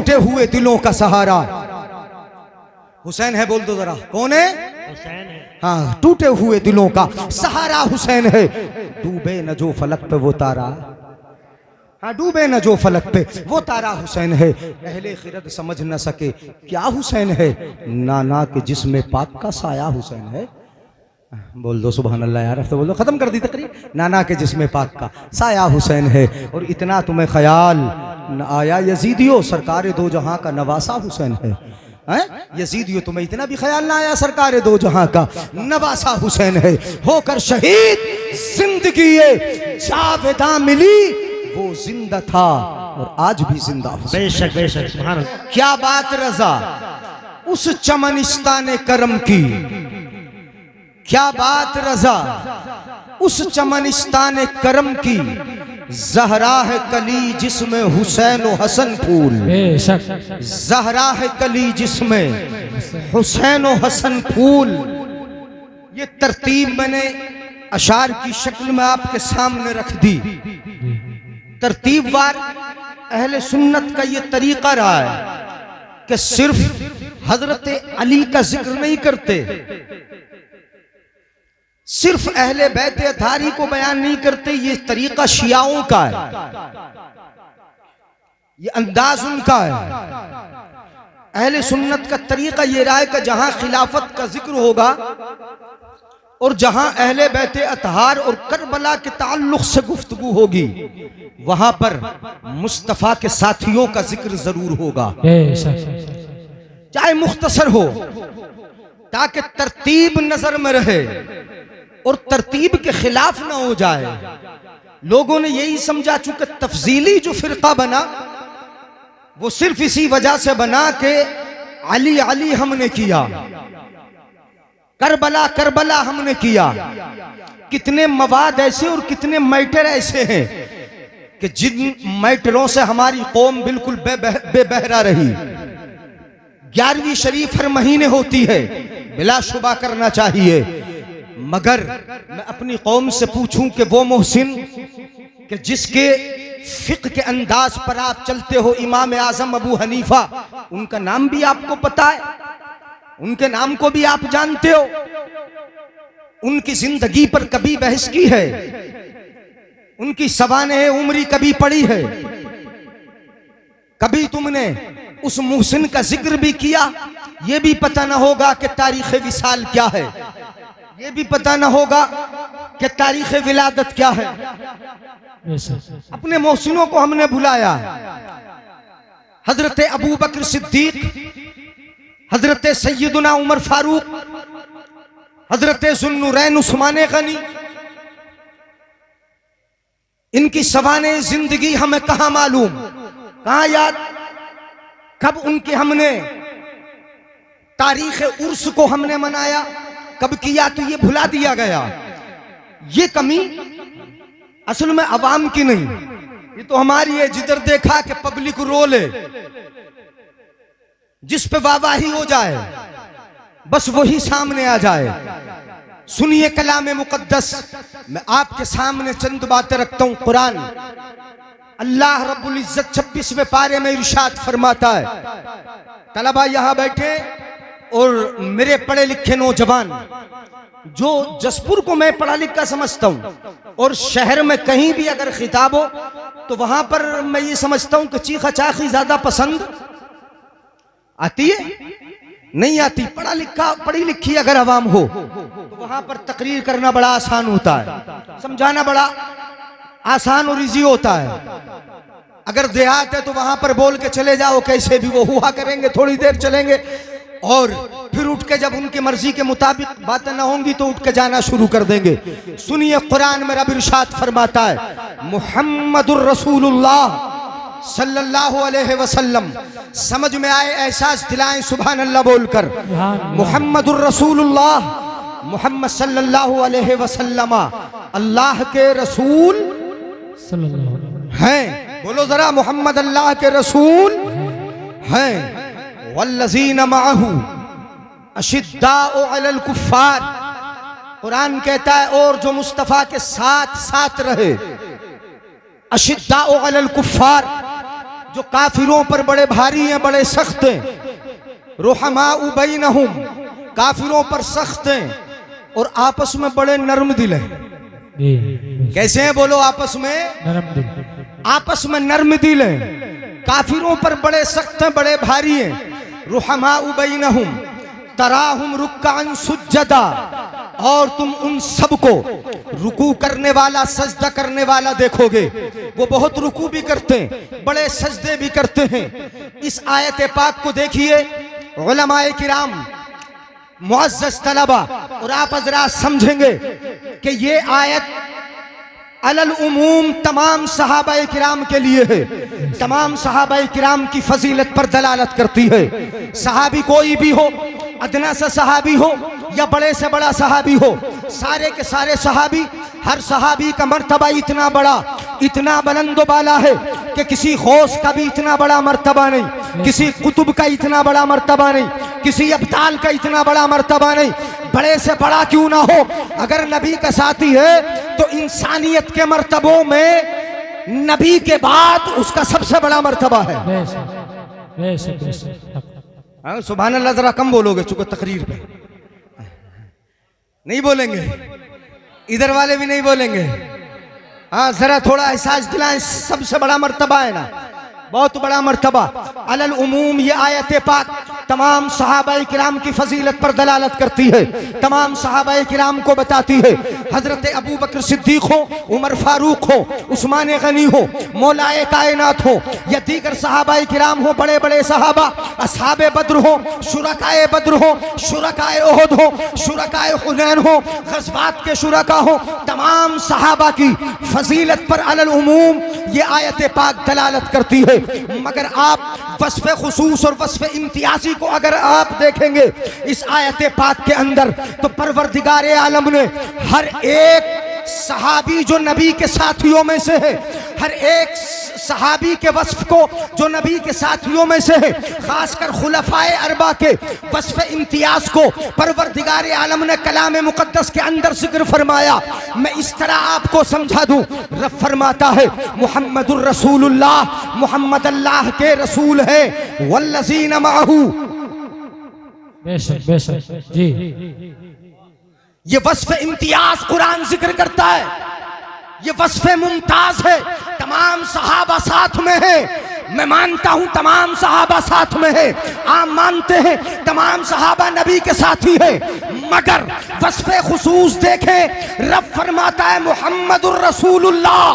टूटे हुए दिलों का सहारा। हुसैन है, बोल दो जरा, कौन है? हुसैन है। हाँ, टूटे हुए दिलों का सहारा हुसैन है। डूबे न जो फलक पे वो तारा, हाँ डूबे न जो फलक पे वो तारा हुसैन है। अहले खिरद समझ न सके क्या हुसैन है, नाना के जिस्म पाक का साया हुसैन है। बोल दो सुभान अल्लाह यार, तो बोल दो, खत्म कर दी तकरीर। नाना के जिस्म पाक का साया हुसैन है। और इतना तुम्हें ख्याल न आया यजीदियो, सरकार दो जहां का नवासा हुसैन है। यजीदियो तुम्हें इतना भी ख्याल ना आया, सरकार दो जहां का नवासा हुसैन है। होकर शहीद जिंदगी ये जावेदा मिली, वो जिंदा था और आज भी जिंदा हुसैन। बेशक बेशक, सुभान अल्लाह। क्या बात रजा उस चमनिस्तान करम की, क्या बात रजा उस चमनिस्तान करम की, ज़हरा है कली जिसमें हुसैन व हसन फूल। ज़हरा है कली जिसमें हुसैन व हसन फूल। ये तरतीब मैंने अशार की शक्ल में आपके सामने रख दी। तरतीब वार अहले सुन्नत का ये तरीका रहा है कि सिर्फ हजरत अली का जिक्र नहीं करते, सिर्फ अहले बैत अतारी को बयान नहीं करते। ये तरीका शियाओं का है, ये अंदाज उनका है। अहले सुन्नत का तरीका ये रहा है कि जहां खिलाफत का जिक्र होगा और जहां अहले बैत अतहार और करबला के ताल्लुक से गुफ्तगू होगी, वहां पर मुस्तफा के साथियों का जिक्र जरूर होगा, चाहे मुख्तसर हो, ताकि तरतीब नजर में रहे और तरतीब के खिलाफ ना हो जाए। लोगों ने यही समझा, चूंकि तफजीली जो फिरका बना वो सिर्फ इसी वजह से बना कि अली अली हमने किया, करबला करबला हमने किया। कितने मवाद ऐसे और कितने मैटर ऐसे हैं कि जिन मैटरों से हमारी कौम बिल्कुल बेबहरा रही। 11वीं शरीफ हर महीने होती है, बिलाशुबा करना चाहिए, मगर मैं अपनी कौम से पूछूं कि वो मोहसिन कि जिसके फिक्र के अंदाज पर आप चलते हो, इमाम आजम अबू हनीफा, उनका नाम भी आपको पता है, उनके नाम को भी आप जानते हो, उनकी जिंदगी पर कभी बहस की है, उनकी सवाने उम्री कभी पड़ी है, कभी तुमने उस मुहसिन का जिक्र भी किया? ये भी पता ना होगा कि तारीख विसाल क्या है, ये भी पता ना होगा कि तारीख विलादत क्या है। अपने मोहसिनों को हमने बुलाया, हजरत अबू बकर सिद्दीक, हजरत सैयदुना उमर फारूक, हजरत जुन्नुरैन उस्मान गनी, इनकी सवाने जिंदगी हमें कहां मालूम, कहां याद, कब उनके हमने तारीख उर्स को हमने मनाया, कब किया, तो ये भुला दिया गया। ये कमी असल में अवाम की नहीं, ये तो हमारी है। जिधर देखा कि पब्लिक रोल है, जिस पे वाहवाही हो जाए बस वही सामने आ जाए। सुनिए कलाम मुकद्दस, मैं आपके सामने चंद बातें रखता हूं। कुरान, अल्लाह रब्बुल इज्जत 26वें पारे में इरशाद फरमाता है, तलबा यहां बैठे और मेरे पढ़े लिखे नौजवान, जो जसपुर को मैं पढ़ा लिखा समझता हूं और शहर में कहीं भी अगर खिताब हो तो वहां पर मैं ये समझता हूं कि चीखा चाखी ज्यादा पसंद आती है, नहीं आती। पढ़ी लिखी अगर अवाम हो तो वहां पर तकरीर करना बड़ा आसान होता है, समझाना बड़ा आसान और इजी होता है। अगर देहात है तो वहां पर बोल के चले जाओ, कैसे भी वो हुआ करेंगे, थोड़ी देर चलेंगे और फिर उठ के जब उनकी मर्जी के मुताबिक बातें ना होंगी तो उठ के जाना शुरू कर देंगे। सुनिए कुरान में रब इरशाद फरमाता है, मुहम्मदुर रसूलुल्लाह सल्लल्लाहु अलैहि वसल्लम, समझ में आए एहसास दिलाएं सुभान अल्लाह बोलकर। मुहम्मदुर रसूलुल्लाह, मुहम्मद सल्लल्लाहु अलैहि वसल्लम अल्लाह के रसूल हैं। बोलो जरा, मोहम्मद अल्लाह के रसूल हैं। वल्लज़ीना मअहू अशिद्दाउ अलल कुफ्फार, कुरान कहता है और जो मुस्तफ़ा के साथ साथ रहे, अशिद्दाउ अलल कुफ्फार, जो काफिरों पर बड़े भारी हैं, बड़े सख्त हैं। रुहमाउ बैनहुम, काफिरों पर सख्त हैं और आपस में बड़े नर्म दिल हैं। कैसे हैं बोलो? आपस में नरम दिल। आपस में नर्म दिल हैं, काफिरों पर बड़े सख्त हैं, बड़े भारी हैं। रुहमाउ बैनहुम तराहुम रुक्कान सुज्जदा, और तुम उन सबको रुकू करने वाला, सजदा करने वाला देखोगे। वो बहुत रुकू भी करते हैं, बड़े सजदे भी करते हैं। इस आयत पाक को देखिए उलमाए किराम, मुअज़्ज़ज़ तलबा, और आप हज़रात समझेंगे कि ये आयत अलल उमूम तमाम सहाबाए किराम के लिए है। तमाम सहाबाए किराम की फजीलत पर दलालत करती है। सहाबी कोई भी हो, अदना सा सहाबी हो या बड़े से बड़ा सहाबी हो, सारे के सारे सहाबी, हर सहाबी का मर्तबा इतना बड़ा, इतना बुलंद बाला है कि किसी गौस का भी इतना बड़ा मर्तबा नहीं, किसी कुतुब का इतना बड़ा मर्तबा नहीं, किसी अब्दाल का इतना बड़ा मर्तबा नहीं। बड़े से बड़ा क्यों ना हो, अगर नबी का साथी है तो इंसानियत के मर्तबों में नबी के बाद उसका सबसे बड़ा मर्तबा है। सुभान अल्लाह, जरा कम बोलोगे चूंकि तकरीर पे नहीं बोलेंगे, इधर वाले भी नहीं बोलेंगे। हाँ, जरा थोड़ा एहसास दिलाएं, सबसे बड़ा मर्तबा है ना, बहुत बड़ा मर्तबा। अलल उमूम ये आयत पाक तमाम सहाबाए किराम की फजीलत पर दलालत करती है, तमाम सहाबाए किराम को बताती है। हजरत अबू बकर सिद्दीक हो, उमर फारूक हो, उस्मान गनी हो, मौलाए कायनात हो या दीगर सहाबाए किराम हो, बड़े बड़े सहाबा, असहाबे बद्र हो, शुरकाए बद्र हो, शुरकाए उहद हो, शुरकाए हुनैन हो, गज़वात के शुरका हो, तमाम सहाबा की फजीलत पर अलल उमूम ये आयत पाक दलालत करती है। मगर आप वस्फ़े खुसूस और वस्फ़े इम्तियाज़ी को अगर आप देखेंगे इस आयत पाक के अंदर, तो परवरदिगार आलम ने हर एक सहाबी जो नबी के साथियों में से है, हर एक सहाबी के वस्फ को जो नबी के साथियों में से है, खासकर खुलफाए अरबा के वस्फ इम्तियाज को परवरदिगार आलम ने कलाम मुकद्दस के अंदर जिक्र फरमाया। मैं इस तरह आपको समझा दूं, रब फरमाता है मुहम्मदुर रसूलुल्लाह, मुहम्मद अल्लाह के रसूल है, वल्लज़ीना माहू, बेशक बेशक जी, ये वस्फ इम्तियाज कुरान जिक्र करता है, ये वस्फ मुमताज है। तमाम सहाबा साथ में है, मैं मानता हूं तमाम सहाबा साथ में है, आप मानते हैं तमाम सहाबा नबी के साथी है, मगर वस्फ खुसूस देखें, रब फरमाता है मुहम्मदुर रसूलुल्लाह,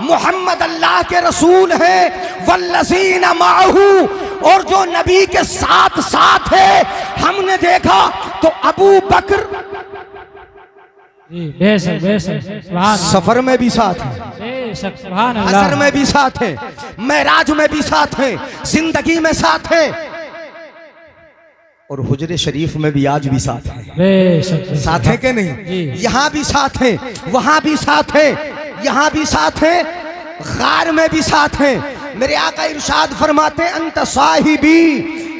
मुहम्मद अल्लाह के रसूल है, वल्लज़ीना माहू, और जो नबी के साथ साथ है। हमने देखा तो अबू बकर बेशक बेशक, सफर में भी साथ है, बेशक सुभान अल्लाह, असर में भी साथ है, मेराज में भी साथ है, जिंदगी में साथ है, और हुजरे शरीफ में भी आज भी साथ है। बेशक साथ है कि नहीं? यहाँ भी साथ है, वहां भी साथ है, यहाँ भी साथ है, गार में भी साथ है। मेरे आका इरशाद फरमाते अंत साहिबी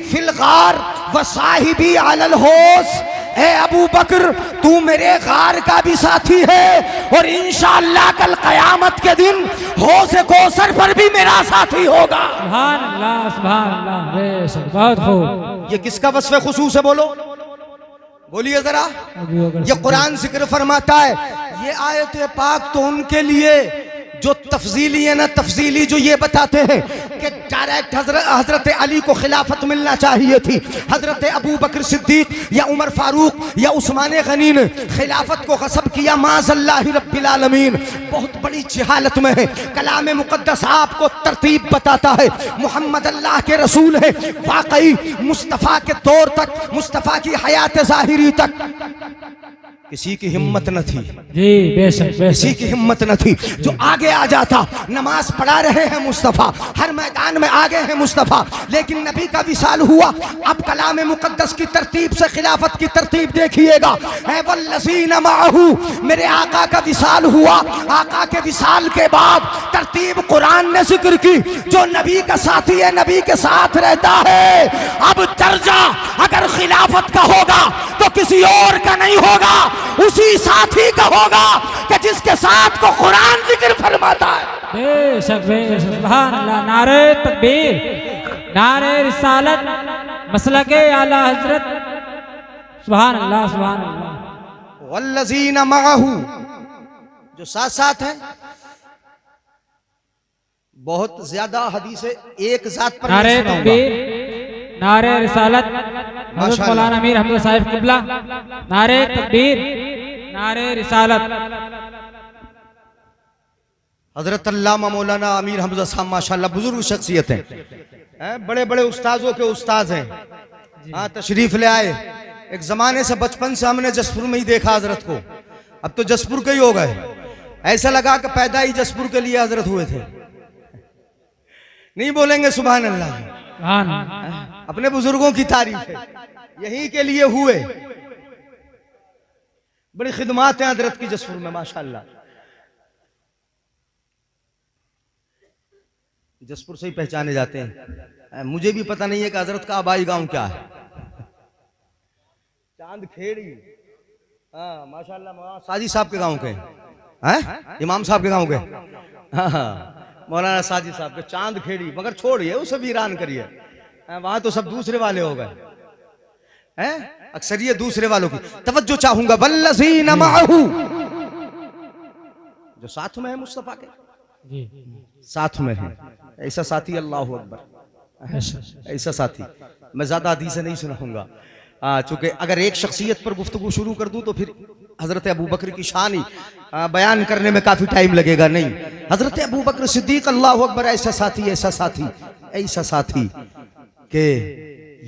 फिल गार व साहिबी अलल होस, ए अबू बकर तू मेरे गार का भी साथी है और इंशाअल्लाह कल कयामत के दिन हौज़ कौसर पर भी मेरा साथी होगा। सुभान अल्लाह सुभान अल्लाह, बेशक बहुत खूब। ये किसका वस्फ़े खुसूस है बोलो, बोलिए जरा। ये कुरान जिक्र फरमाता है, ये आयत पाक तो उनके लिए जो तफजीली है ना, तफजीली जो ये बताते हैं कि डायरेक्ट हजरत अली को खिलाफत मिलना चाहिए थी, हजरत अबू बकर सिद्दीक या उमर फारूक या उस्मान गनी ने खिलाफत को गसब किया, माज़ल्लाहि रब्बिल आलमीन, बहुत बड़ी जहालत में है। कलाम मुकद्दस आपको तरतीब बताता है, मुहम्मद अल्लाह के रसूल है, वाकई मुस्तफ़ा के दौर तक, मुस्तफ़ा की हयात ज़ाहिरी तक किसी की हिम्मत न थी जी, बेशक किसी की हिम्मत न थी जो आगे आ जाता। नमाज पढ़ा रहे हैं मुस्तफ़ा, हर मैदान में आगे हैं मुस्तफ़ा, लेकिन नबी का विसाल हुआ। अब कलाम मुकद्दस की तरतीब से खिलाफत की तरतीब देखिएगा, है वल्लज़ीना माहू, मेरे आका का विसाल हुआ। आका के विसाल के बाद तरतीब कुरान ने जिक्र की, जो नबी का साथी है, नबी के साथ रहता है। अब दर्जा अगर खिलाफत का होगा तो किसी और का नहीं होगा, उसी साथी का होगा कि कि जिसके साथ को कुरान जिक्र फरमाता है। बेशक बेशक सुभान अल्लाह। नारे तकबीर, नारे रिसालत, मसलके आला हजरत। सुभान अल्लाह सुभान अल्लाह। वल्लज़ीना मअहू, जो साथ साथ हैं। बहुत ज्यादा हदीसें एक जात पर नारे नहीं सुनाऊंगा। तकबीर, नारे रिसालत, हजरत माशाअल्लाह। मौलाना अमीर हमजा साहिब किबला। नारे तकबीर, नारे रिसालत। हजरत अल्लामा मौलाना अमीर हमजा साहब माशाअल्लाह बुजुर्ग शख्सियत हैं, बड़े बड़े उस्ताजों के उस्ताज हैं। हाँ, तशरीफ ले आए। एक जमाने से बचपन से हमने जसपुर में ही देखा हजरत को, अब तो जसपुर के ही हो गए। ऐसा लगा कि पैदा ही जसपुर के लिए हजरत हुए थे। नहीं बोलेंगे सुभान अल्लाह? सुभान अल्लाह। अपने बुजुर्गों की तारीफ है, यहीं के लिए हुए। बड़ी खिदमात हैं हजरत की जसपुर में माशाअल्लाह। जसपुर से ही पहचाने जाते हैं। मुझे भी पता नहीं है कि हजरत का आबाई गांव क्या है। चांद खेड़ी, हाँ माशाअल्लाह। साजी साहब के गांव के हैं, इमाम साहब के गांव के। हाँ, मौलाना साजी साहब के चांद खेड़ी। मगर छोड़िए, उसे वीरान करिए, वहां तो सब दूसरे वाले हो गए हैं। अक्सरियत दूसरे वालों की। तवज्जो चाहूंगा, वल्लज़ीना मअहू, जो साथ में है मुस्तफा के, जी साथ में है। ऐसा साथी, अल्लाह अकबर, ऐसा साथी मैं ज्यादा हदीसें नहीं सुनाऊंगा। चूंकि अगर एक शख्सियत पर गुफ्तगू शुरू कर दूं तो फिर हजरत अबू बकर की शान ही बयान करने में काफी टाइम लगेगा। नहीं, हजरत अबू बकर सिद्दीक, अल्लाह अकबर, ऐसा साथी, ऐसा साथी, ऐसा साथी के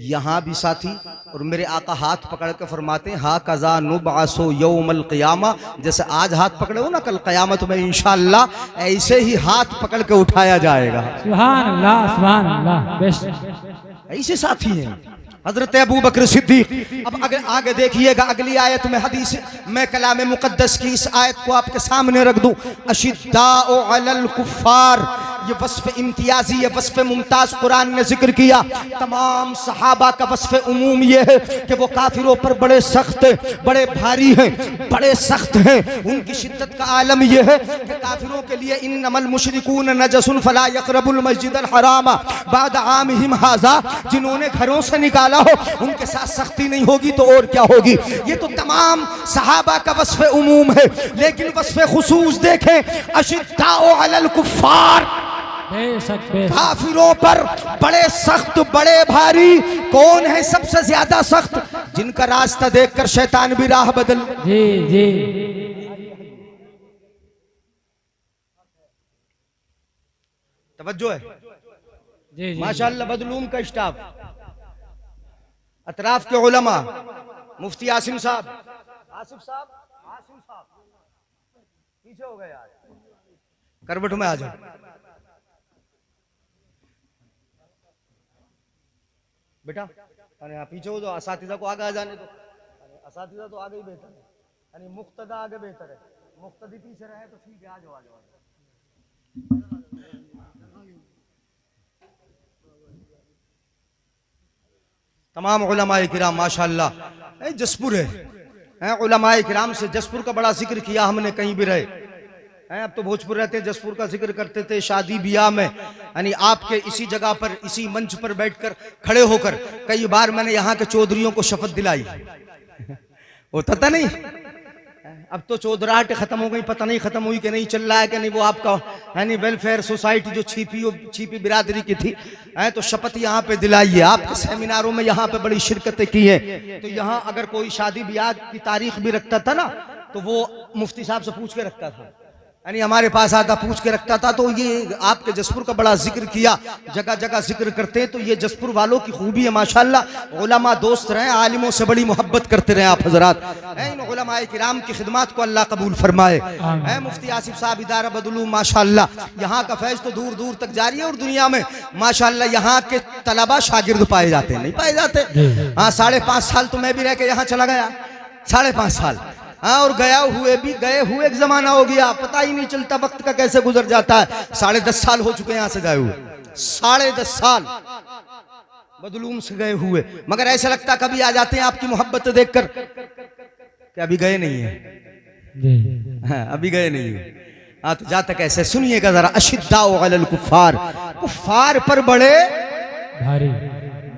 यहाँ भी साथी। और मेरे आका हाथ पकड़ के फरमाते हैं, हा कज़ा नुबअसु यौमल क़ियामा, जैसे आज हाथ पकड़े हो ना, कल क़यामत में इंशाअल्लाह ऐसे ही हाथ पकड़ के उठाया जाएगा। सुभान अल्लाह सुभान अल्लाह। बेशक ऐसे साथी हैं हजरत अबू बकर सिद्दीक। अब अगर आगे देखिएगा अगली आयत में, हदीस मैं कलाम मुकद्दस की इस आयत को आपके सामने रख दूं। अशिद्दाउ अलल कुफ्फार, ये वस्फ इम्तियाजी, ये वस्फ मुमताज कुरान ने जिक्र किया। तमाम सहाबा का वस्फ उमूम ये है कि वो काफिरों पर बड़े सख्त, बड़े भारी हैं, बड़े सख्त हैं। उनकी शिद्दत का आलम ये है कि काफिरों के लिए इन्नमल मुशरिकून नजसुन फला यक़रबुल मस्जिदल हराम बाद आमिहिम हाज़ा, जिन्होंने घरों से निकाला हो उनके साथ सख्ती नहीं होगी तो और क्या होगी। ये तो तमाम सहाबा का वस्फ उमूम है, लेकिन वस्फ खुसूस देखें, अशिद्दाउ अलल कुफ्फार, बेशक बेशक। काफिरों पर बड़े सख्त, बड़े भारी। कौन है सबसे ज्यादा सख्त? जिनका रास्ता देखकर शैतान भी राह बदल। जी जी तवज्जो है जी जी। माशाअल्लाह। बदलूम का स्टाफ, अतराफ के उलमा, मुफ्ती आसिम साहब, आसिफ साहब, आसिम साहब पीछे हो गए यार, करवट में आ जाओ। बेटा अरे यहाँ पीछे हो, जो असातिज़ा को आगे आ जाने दो। असातिज़ा तो आगे ही बेहतर है, यानी मुक्तदा आगे बेहतर है। मुक्तदी पीछे रहे तो ठीक है, आ जाओ आ जाओ। तमाम उलमाए किराम माशाअल्लाह। जसपुर है, उलमाए किराम से जसपुर का बड़ा जिक्र किया हमने, कहीं भी रहे हैं। अब तो भोजपुर रहते हैं, जसपुर का जिक्र करते थे शादी ब्याह में, यानी आपके इसी जगह पर, इसी मंच पर बैठकर खड़े होकर कई बार मैंने यहाँ के चौधरियों को शपथ दिलाई। होता था नहीं? अब तो चौधराहट खत्म हो गई, पता नहीं खत्म हुई कि नहीं, चल रहा है कि नहीं। वो आपका यानी वेलफेयर सोसाइटी जो छिपी बिरादरी की थी, तो शपथ यहाँ पे दिलाई है। आपके सेमिनारों में यहाँ पे बड़ी शिरकतें की हैं, तो यहाँ अगर कोई शादी ब्याह की तारीख भी रखता था ना, तो वो मुफ्ती साहब से पूछ के रखता था, यानी हमारे पास आता पूछ के रखता था। तो ये आपके जसपुर का बड़ा जिक्र किया, जगह जगह जिक्र करते हैं। तो ये जसपुर वालों की खूबी है माशाअल्लाह। उलमा दोस्त रहे, आलिमों से बड़ी मोहब्बत करते रहे आप हजरात। इन उलमाए किराम की खिदमत को अल्लाह कबूल फरमाए। मुफ्ती आसिफ साहब इदारा बदलूम माशाअल्लाह, यहाँ का फैज़ तो दूर दूर तक जारी है। और दुनिया में माशाअल्लाह यहाँ के तलबा शागिर्द पाए जाते हैं, नहीं पाए जाते? हाँ, 5.5 साल तो मैं भी रह के यहाँ चला गया, 5.5 साल। हाँ, और गए हुए एक जमाना हो गया, पता ही नहीं चलता वक्त का कैसे गुजर जाता है। 10.5 साल हो चुके हैं यहाँ से गए हुए, 10.5 साल बदलूम से गए हुए। मगर ऐसा लगता कभी आ जाते हैं आपकी मोहब्बत देखकर कि अभी गए नहीं है। जी हाँ, अभी गए नहीं हो। हाँ तो जाता कैसे सुनिएगा जरा। अशिद्दाउ अलल कुफ्फार, कुफ्फार पर भारी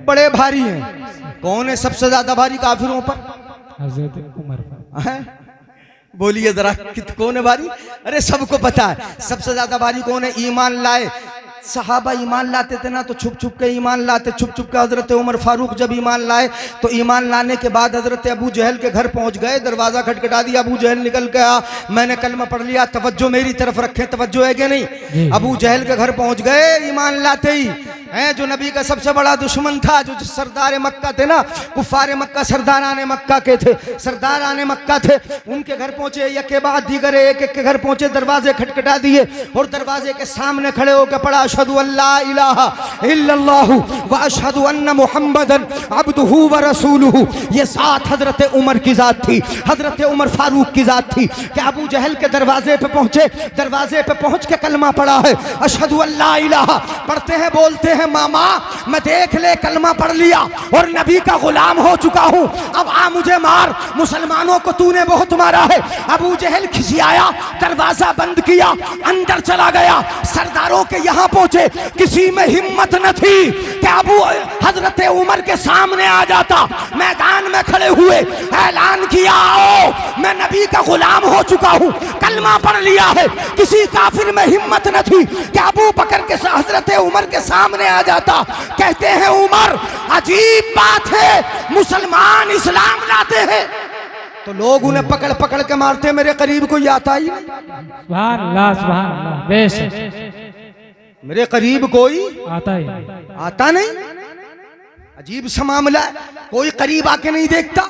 बड़े भारी हैं। कौन है सबसे ज्यादा भारी काफिरों पर? हजरत उमर। हैं? बोलिए जरा कौन है भारी? अरे सबको पता है सबसे ज्यादा भारी कौन है। ईमान लाए सहाबा ईमान लाते थे ना तो छुप छुप के ईमान लाते, छुप छुप के। हजरत उमर फारूक जब ईमान लाए तो ईमान लाने के बाद हजरत अबू जहल के घर पहुंच गए, दरवाजा खटखटा दिया। अबू जहल निकल के आ, मैंने कलमा पढ़ लिया। तवज्जो मेरी तरफ रखें, तवज्जो है कि नहीं? अबू जहल के घर पहुंच गए ईमान लाते ही हैं। जो नबी का सबसे बड़ा दुश्मन था, जो सरदार मक्का थे ना, कुफार मक्का सरदारान मक्का के थे, सरदारान मक्का थे, उनके घर पहुंचे। एक के बाद दीगर एक एक के घर पहुंचे, दरवाजे खटखटा दिए और दरवाजे के सामने खड़े होकर पढ़ा अशहदु अल्ला इलाहा इल्लल्लाहु व अशहदु अन्न मुहम्मदन अब्दुहु व रसूलुहु। ये साथ हजरत उमर की जात थी, हजरत उमर फारूक की जात थी कि अबू जहल के दरवाजे पे पहुंचे, दरवाजे पे पहुंच के कलमा पढ़ा है अशहदु अल्ला इलाहा। पढ़ते हैं, बोलते हैं मामा मैं देख ले कलमा पढ़ लिया और नबी का गुलाम हो चुका हूं, अब आ मुझे मार, मुसलमानों को तूने बहुत मारा है। अबू जहल खिसियाया, दरवाजा बंद किया, अंदर चला गया। सरदारों के यहां पहुंचे, किसी में हिम्मत न थी कि अबू हजरत उमर के सामने आ जाता। मैदान में खड़े हुए ऐलान किया, आओ मैं नबी का गुलाम हो चुका हूं, कलमा पढ़ लिया है। किसी काफिर में हिम्मत न थी कि अबू बकर के हजरत उमर के सामने आ जाता। कहते हैं उमर अजीब बात है, मुसलमान इस्लाम लाते हैं तो लोग उन्हें पकड़ पकड़ के मारते, मेरे करीब कोई आता ही नहीं। सुभान अल्लाह, सुभान अल्लाह, बेशक मेरे करीब कोई आता ही आता नहीं। अजीब सा मामला है, कोई करीब आके नहीं देखता।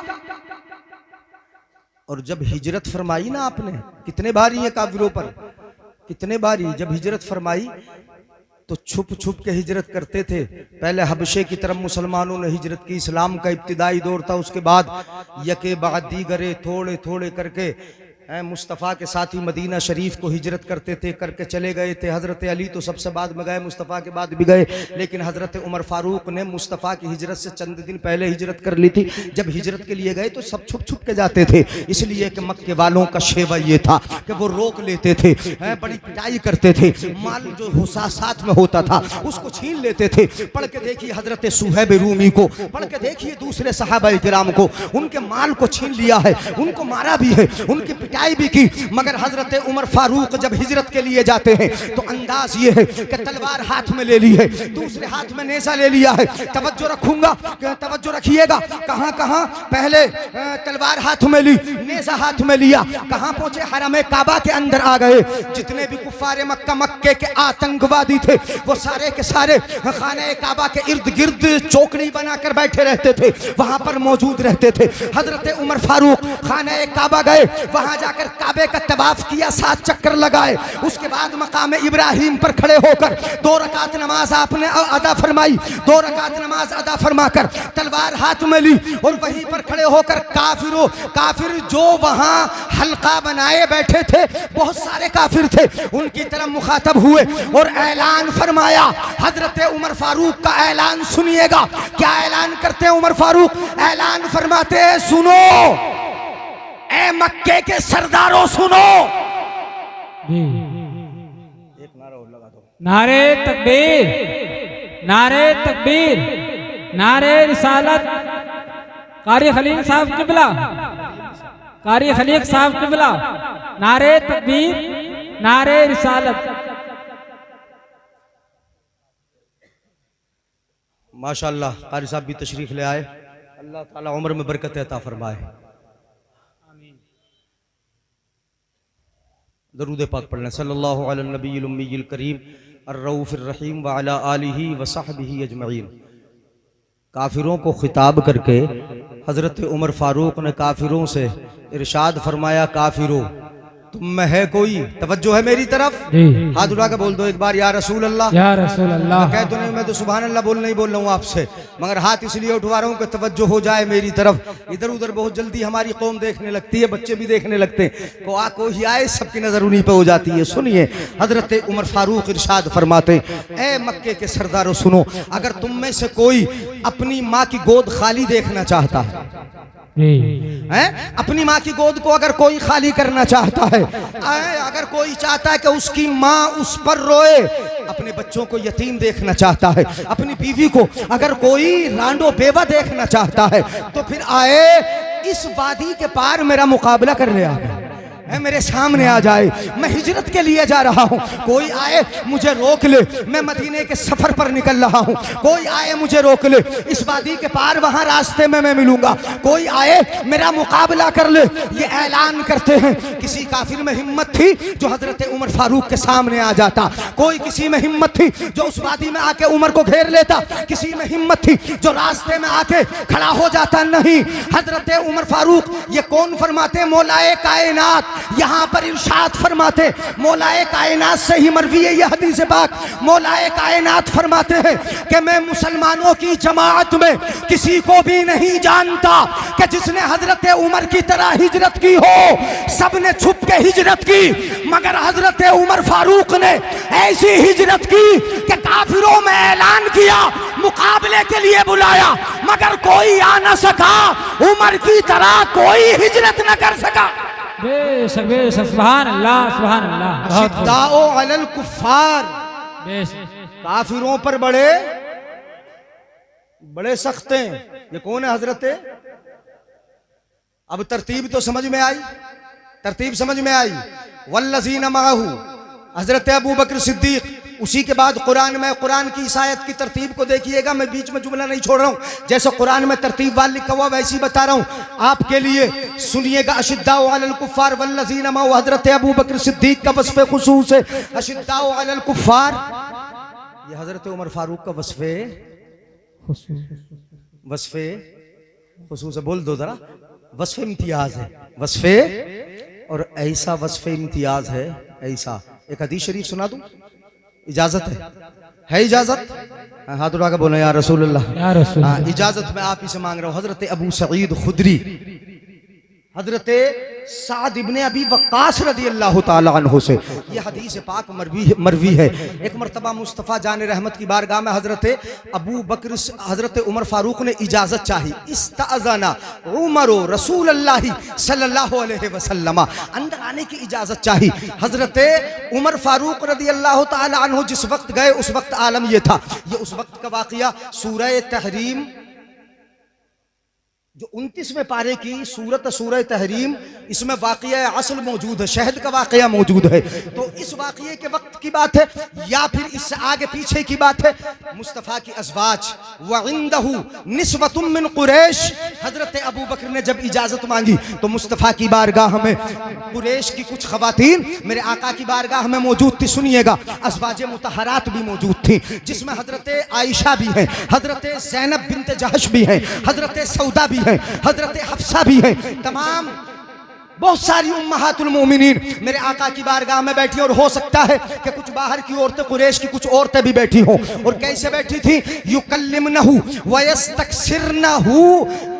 और जब हिजरत फरमाई ना आपने, कितने भारी है काफिरों पर, कितने बारी जब हिजरत फरमाई तो छुप छुप के हिजरत करते थे। पहले हबशे की तरफ मुसलमानों ने हिजरत की, इस्लाम का इब्तिदाई दौर था। उसके बाद यके बाद दीगरे थोड़े थोड़े करके मुस्तफ़ा के साथ ही मदीना शरीफ को हिजरत करते थे, करके चले गए थे। हज़रत अली तो सबसे बाद में गए, मुस्तफ़ा के बाद भी गए, लेकिन हज़रत उमर फ़ारूक ने मुस्तफ़ा की हिजरत से चंद दिन पहले हिजरत कर ली थी। जब हिजरत के लिए गए तो सब छुप छुप के जाते थे, इसलिए कि मक्के वालों का शेवा ये था कि वो रोक लेते थे, बड़ी पिटाई करते थे, माल जो साथ में होता था उसको छीन लेते थे। पढ़ के देखिए हज़रत सुहैब रूमी को, पढ़ के देखिए दूसरे सहाबा किराम को, उनके माल को छीन लिया है, उनको मारा भी है, उनकी पिटाई भी की। मगर हजरत उमर फारूक जब हिजरत के लिए जाते हैं तो अंदाज ये है कि तलवार हाथ में ले ली है, दूसरे हाथ में नेज़ा ले लिया है। तवज्जो रखूंगा, तवज्जो रखिएगा, कहां कहां पहले तलवार हाथ में ली, नेज़ा हाथ में लिया, कहां पहुंचे हरम काबा के अंदर आ गए। जितने भी कुफ्फार मक्का, मक्के के आतंकवादी थे, वो सारे के सारे खाने काबा के इर्द गिर्द चौकड़ी बनाकर बैठे रहते थे, वहां पर मौजूद रहते थे। हजरत उमर फारूक खाने काबा गए, वहां जाकर काबे का तवाफ किया, 7 चक्कर लगाए। उसके बाद मकाम इब्राहिम पर खड़े होकर 2 रकात नमाज आपने अदा फरमाई। 2 रकात नमाज अदा फरमाकर तलवार हाथ में ली और वहीं पर खड़े होकर काफिर जो वहां हल्का बनाए बैठे थे, बहुत सारे काफिर थे, उनकी तरफ मुखातब हुए और ऐलान फरमाया। हजरत उमर फारूक का ऐलान सुनिएगा, क्या ऐलान करते हैं उमर फारूक? ऐलान फरमाते हैं, सुनो ए मक्के के सरदारों, सुनो। एक नारा और लगा दो, नारे तकबीर, नारे तकबीर, नारे रिसालत। कारी खलील साहब किबला, कारी खलील साहब किबला, नारे तकबीर, नारे रिसालत। माशाअल्लाह कारी साहब भी तशरीफ ले आए, अल्लाह ताला उम्र में बरकत अता फरमाए। दरूद पाक पढ़ लें, सल्लल्लाहु अला नबील उम्मील करीम अर्रऊफिर रहीम व अला आलिही व सहबिही अजमईन। काफिरों को खिताब करके हज़रत उमर फारूक ने काफिरों से इरशाद फरमाया, काफिरों तुम में है कोई, तवज्जो है मेरी तरफ, हाथ उठा के बोल दो एक बार, या रसूल अल्लाह, या रसूल अल्लाह। कह तो नहीं, मैं तो सुभान अल्लाह बोल नहीं बोल रहा हूँ आपसे, मगर हाथ इसलिए उठवा रहा हूँ कि तवज्जो हो जाए मेरी तरफ। इधर उधर बहुत जल्दी हमारी कौम देखने लगती है, बच्चे भी देखने लगते हैं, कोई आए सबकी नजर उन्हीं पे हो जाती है। सुनिए हजरत उमर फारूक इरशाद फरमाते, ए मक्के के सरदारों सुनो, अगर तुम में से कोई अपनी माँ की गोद खाली देखना चाहता है, हैं? अपनी माँ की गोद को अगर कोई खाली करना चाहता है, अगर कोई चाहता है कि उसकी माँ उस पर रोए, अपने बच्चों को यतीम देखना चाहता है, अपनी बीवी को अगर कोई रांडो बेवा देखना चाहता है, तो फिर आए इस वादी के पार मेरा मुकाबला कर ले आए, मेरे सामने आ जाए। मैं हिजरत के लिए जा रहा हूँ, कोई आए मुझे रोक ले, मैं मदीने के सफर पर निकल रहा हूँ, कोई आए मुझे रोक ले, इस वादी के पार वहां रास्ते में मैं मिलूंगा, कोई आए मेरा मुकाबला कर ले, ये ऐलान करते हैं। किसी काफिर में हिम्मत थी जो हजरत उमर फारूक के सामने आ जाता, कोई किसी में हिम्मत थी जो उस वादी में आके उमर को घेर लेता, किसी में हिम्मत थी जो रास्ते में आके खड़ा हो जाता। नहीं, हजरत उमर फारूक ये कौन फरमाते? मौलाए कायनात यहाँ पर इरशाद फरमाते, मौलाए कायनात से ही मरवी है यह हदीस पाक। मौलाए कायनात फरमाते हैं कि मैं मुसलमानों की जमात में किसी को भी नहीं जानता कि जिसने हजरत उमर की तरह हिजरत की हो। सब ने छुप के हिजरत की, मगर हजरत उमर फारूक ने ऐसी हिजरत की कि काफिरों में ऐलान किया, मुकाबले के लिए बुलाया, मगर कोई आ न सका, उमर की तरह कोई हिजरत न कर सका। बेशक बेशक, सुभान अल्लाह सुभान अल्लाह। अशिद्दाओ अलल कुफ्फार, काफिरों पर बड़े बड़े सख्त हैं। ये कौन है? हजरत। अब तरतीब तो समझ में आई, तरतीब समझ में आई। वल्लज़ीना मअहू, हजरत अबू बकर सिद्दीक। उसी के बाद कुरान में, कुरान की इस आयत की तरतीब को देखिएगा, मैं बीच में जुमला नहीं छोड़ रहा हूं, जैसे कुरान में तरतीब वाल लिखा हुआ वैसी बता रहा हूं आपके लिए, सुनिएगा। अशिद्दाउ अलल कुफ्फार वल्लज़ीना मअहू, हजरत अबू बकर सिद्दीक का वस्फ़े खुसूस है। अशिद्दाउ अलल कुफ्फार, ये हजरत उमर फारूक का वस्फ़े खुसूस है। बोल दो जरा, वस्फ़े इम्तियाज है, वस्फ़े, और ऐसा वस्फ़े इम्तियाज है ऐसा। एक हदीस शरीफ सुना दूं? इजाजत है इजाजत? हाथ उठा के बोले या रसूल अल्लाह, या रसूल। इजाजत मैं आप ही से मांग रहा हूँ। हजरत अबू सईद खुदरी, हजरत साद इब्ने अबी वक्कास रदियल्लाहु ताला अन्हु से यह हदीस पाक मरवी है। एक मरतबा मुस्तफ़ा जान रहमत की बारगाह में हजरत अबू बकर, हजरत उमर फारूक ने इजाज़त चाही। इस्ताज़ना उमर रसूल अल्लाह सल्लल्लाहु अलैहि वसल्लम, अंदर आने की इजाज़त चाही। हजरत उमर फारूक रदियल्लाहु ताला अन्हु जिस वक्त गए, उस वक्त आलम ये था, ये उस वक्त का वाक़िया सूरह तहरीम, जो 29वें पारे की सूरत सूरह तहरीम, इसमें वाक़या असल मौजूद है, शहद का वाक़या मौजूद है। तो इस वाक़ये के वक्त की बात है या फिर इससे आगे पीछे की बात है? मुस्तफ़ा की अज़वाज व इंदहु निस्बतुम मिन कुरैश, हज़रत अबू बकर ने जब इजाज़त मांगी तो मुस्तफ़ा की बारगाह में कुरैश की कुछ ख़वातीन मेरे आका की बारगाह में मौजूद थी। सुनिएगा, अज़वाज मुतहरात भी मौजूद थी, जिसमें हज़रत आयशा भी हैं, हज़रत ज़ैनब बिन्त जहश भी हैं, हज़रत सौदा भी है, हजरत हफ्सा भी है, तमाम बहुत सारी उम्महातुल मोमिनीन मेरे आका की बारगाह में बैठी। और हो सकता है कि कुछ बाहर की औरतें, कुरैश की कुछ औरतें भी बैठी हों। और कैसे बैठी थी? युकल्लिमनहु व यस्तक्सिरनहु,